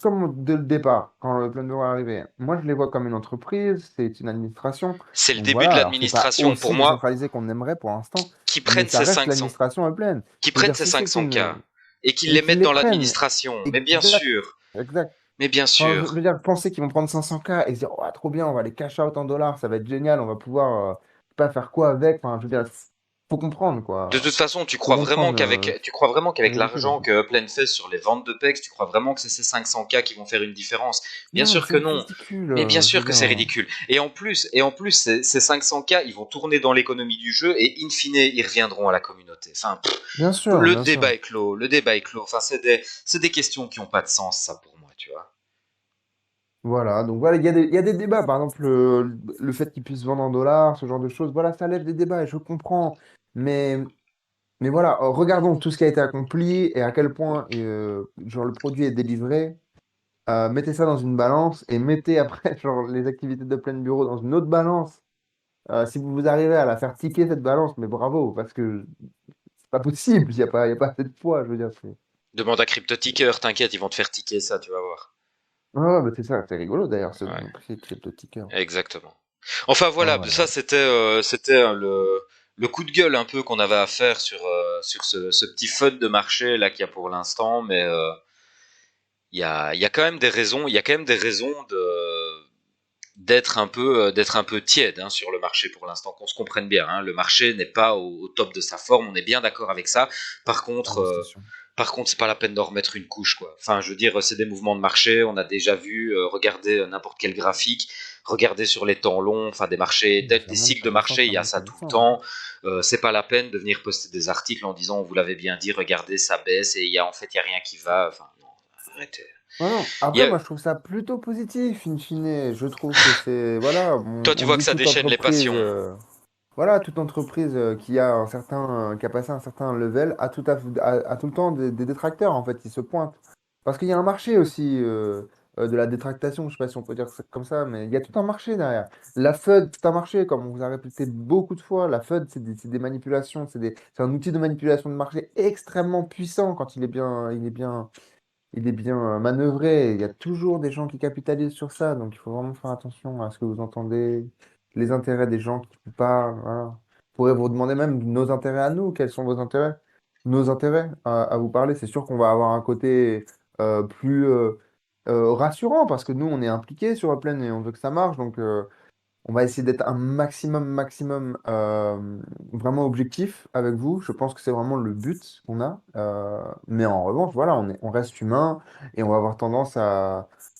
dès le départ, quand le Plan est arrivé, moi, je les vois comme une entreprise, c'est une administration. C'est le Donc début de voilà, alors c'est pas l'administration pour aussi moi. décentralisé qu'on aimerait pour l'instant, Qui mais prennent ça ces reste 500, l'administration à pleine. qui Je veux prennent dire, ces si c'est 500K une... et qu'ils Et les qu'ils mettent les dans prennent, l'administration. Mais bien exact, sûr, exact. mais bien Enfin, je veux sûr. dire, penser qu'ils vont prendre 500K et se dire, oh, trop bien, on va les cash out en dollars, ça va être génial, on va pouvoir, je sais pas faire quoi avec. Enfin, je veux dire, faut comprendre, De toute quoi. façon, Faut comprendre, tu crois vraiment c'est qu'avec ridicule. l'argent que Upland fait sur les ventes de PEX, tu crois vraiment que c'est ces 500K qui vont faire une différence? Bien Non, mais sûr que c'est non. ridicule, Mais bien je veux sûr que dire. c'est ridicule. Et en plus, ces 500K, ils vont tourner dans l'économie du jeu et in fine, ils reviendront à la communauté. Enfin, Bien sûr, le bien débat sûr. est clos. Le débat est clos. Enfin, c'est des questions qui n'ont pas de sens, ça, pour moi, tu vois. Voilà, donc voilà, il y a des débats. Par exemple, le fait qu'ils puissent vendre en dollars, ce genre de choses, voilà, ça lève des débats et je comprends. Mais, mais voilà, regardons tout ce qui a été accompli et à quel point genre, le produit est délivré. Mettez ça dans une balance et mettez après genre, les activités de plein bureau dans une autre balance. Si vous arrivez à la faire ticker, cette balance, mais bravo, parce que c'est pas possible, il y a pas assez de poids, je veux dire. Demande à CryptoTicker, t'inquiète, ils vont te faire ticker ça, tu vas voir. Ouais, ouais, bah, c'est ça, c'est rigolo d'ailleurs, ce Ouais, nom, crypto-ticker. exactement. Enfin Ouais, voilà, ouais, ça ouais. c'était le coup de gueule un peu qu'on avait à faire sur ce petit fun de marché là qu'il y a pour l'instant, mais il y a quand même des raisons, il y a quand même des raisons d'être un peu tiède hein, sur le marché pour l'instant, qu'on se comprenne bien. Hein. Le marché n'est pas au top de sa forme, on est bien d'accord avec ça. Par contre, euh, Félicitations. par contre, c'est pas la peine d'en remettre une couche, quoi. Enfin, je veux dire, c'est des mouvements de marché, on a déjà vu, regardez n'importe quel graphique, regardez sur les temps longs, enfin des marchés, des Ça monte, cycles ça de descend, marché, il ça y a monte, ça ça tout le descend, hein. temps. C'est pas la peine de venir poster des articles en disant, on vous l'avait bien dit, regardez, ça baisse et en fait, il y a rien qui va. Enfin, non, arrêtez. Ouais, non. Il y Après, a, moi, je trouve ça plutôt positif, in fine. Je trouve que c'est, voilà, toi, tu on vois que dit ça toute déchaîne les entreprise, passions. voilà, toute entreprise qui a passé un certain level a tout le temps des détracteurs, en fait, qui se pointent. Parce qu'il y a un marché aussi de la détractation, je sais pas si on peut dire ça comme ça, mais il y a tout un marché derrière. La FUD, c'est un marché, comme on vous a répété beaucoup de fois. La FUD, c'est des manipulations, c'est un outil de manipulation de marché extrêmement puissant quand il est bien manœuvré. Il y a toujours des gens qui capitalisent sur ça, donc il faut vraiment faire attention à ce que vous entendez, les intérêts des gens qui vous parlent. Voilà. On pourrait vous demander même nos intérêts à nous, quels sont vos intérêts? Nos intérêts à vous parler, c'est sûr qu'on va avoir un côté plus rassurant parce que nous, on est impliqués sur la plaine et on veut que ça marche, donc on va essayer d'être un maximum vraiment objectif avec vous. Je pense que c'est vraiment le but qu'on a. Mais en revanche, voilà, on reste humain et on va avoir tendance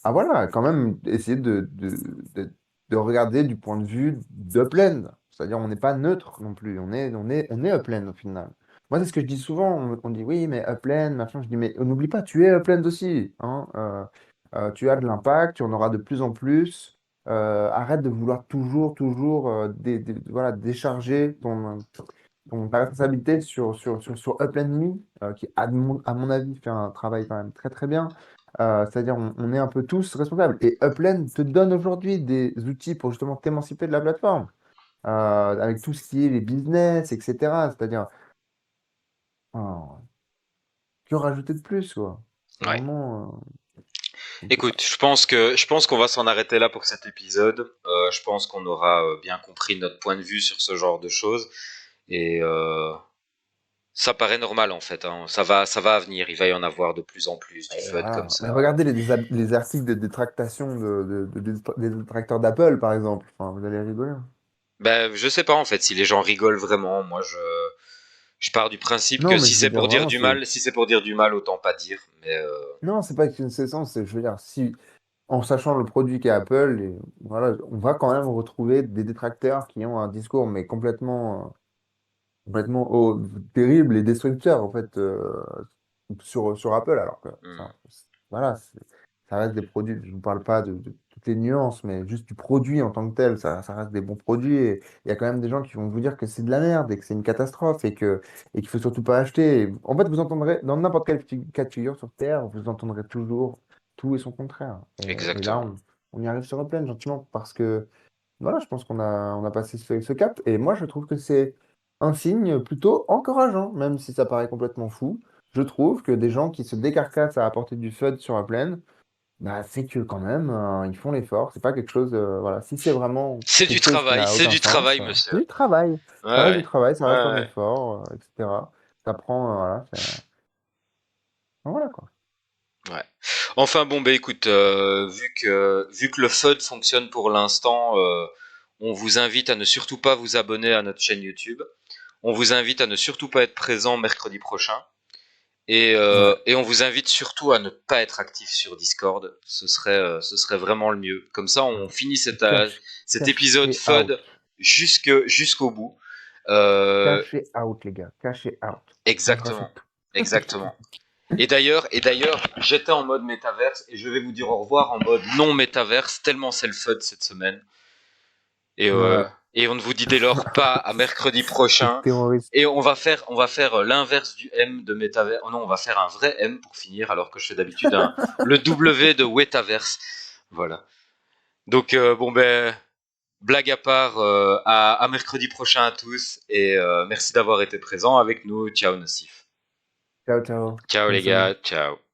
voilà, quand même essayer de, de regarder du point de vue d'Upland. C'est-à-dire, on n'est pas neutre non plus. On est Upland au final. Moi, c'est ce que je dis souvent. On dit oui, mais Upland, machin. Je dis, mais n'oublie pas, tu es Upland aussi. Hein, tu as de l'impact, tu en auras de plus en plus. Arrête de vouloir toujours voilà, décharger ta responsabilité sur Upland Me, qui, à mon avis, fait un travail quand même très très bien. C'est-à-dire, on est un peu tous responsables. Et Upland te donne aujourd'hui des outils pour justement t'émanciper de la plateforme, avec tout ce qui est les business, etc. C'est-à-dire, oh, que rajouter de plus, quoi? C'est Ouais. vraiment compliqué. Écoute, je pense qu'on va s'en arrêter là pour cet épisode. Je pense qu'on aura bien compris notre point de vue sur ce genre de choses et ça paraît normal en fait. Hein. Ça va venir. Il va y en avoir de plus en plus du Et FUD comme voilà. Mais ça. regardez les articles de détractation des détracteurs d'Apple, par exemple. Enfin, vous allez rigoler. Ben, je sais pas en fait si les gens rigolent vraiment. Moi, je pars du principe Non, que mais si je veux c'est dire pour dire vraiment, du c'est. mal, si c'est pour dire du mal, autant pas dire. Mais Non, c'est pas qu'une séquence, c'est, je veux dire, si, en sachant le produit qu'est Apple, voilà, on va quand même retrouver des détracteurs qui ont un discours, mais complètement terrible et destructeur, en fait, sur Apple, alors que, hmm, enfin, voilà, ça reste des produits, je ne vous parle pas de toutes les nuances, mais juste du produit en tant que tel, ça reste des bons produits, et il y a quand même des gens qui vont vous dire que c'est de la merde, et que c'est une catastrophe, et qu'il faut surtout pas acheter. En fait, vous entendrez, dans n'importe quel cas de figure sur Terre, vous entendrez toujours tout et son contraire. Et là, exactement. on y arrive sur Upland, gentiment, parce que voilà, je pense qu'on a passé ce cap. Et moi, je trouve que c'est un signe plutôt encourageant, même si ça paraît complètement fou. Je trouve que des gens qui se décarcassent à apporter du FUD sur la plaine, bah, c'est que quand même, ils font l'effort. C'est pas quelque chose. Voilà. Si c'est vraiment quelque chose qui n'a C'est aucun du sens, travail, monsieur. c'est du travail. Ouais, Ça reste du ouais, travail, ça ouais, reste un ouais. effort, etc. Ça prend. Voilà, voilà quoi. Ouais. Enfin bon, bah écoute, vu que le FUD fonctionne pour l'instant, on vous invite à ne surtout pas vous abonner à notre chaîne YouTube. On vous invite à ne surtout pas être présent mercredi prochain. Ouais. Et on vous invite surtout à ne pas être actif sur Discord. Ce serait vraiment le mieux. Comme ça, on finit cet épisode Caché out. FUD jusqu'au bout. Euh, Caché out, les gars. Caché out. On fera ça exactement. tout. Exactement. Et d'ailleurs, j'étais en mode métaverse et je vais vous dire au revoir en mode non métaverse, tellement c'est le FUD cette semaine. Et, euh, Ouais. et on ne vous dit dès lors pas à mercredi C'est prochain. terroriste. Et on va faire l'inverse du M de métaverse. Oh non, on va faire un vrai M pour finir, alors que je fais d'habitude le W de Wetaverse. Voilà. Donc bon ben, blague à part, à mercredi prochain à tous et merci d'avoir été présents avec nous. Ciao Nassif. Ciao, ciao. Ciao Bonne les gars, semaine. ciao.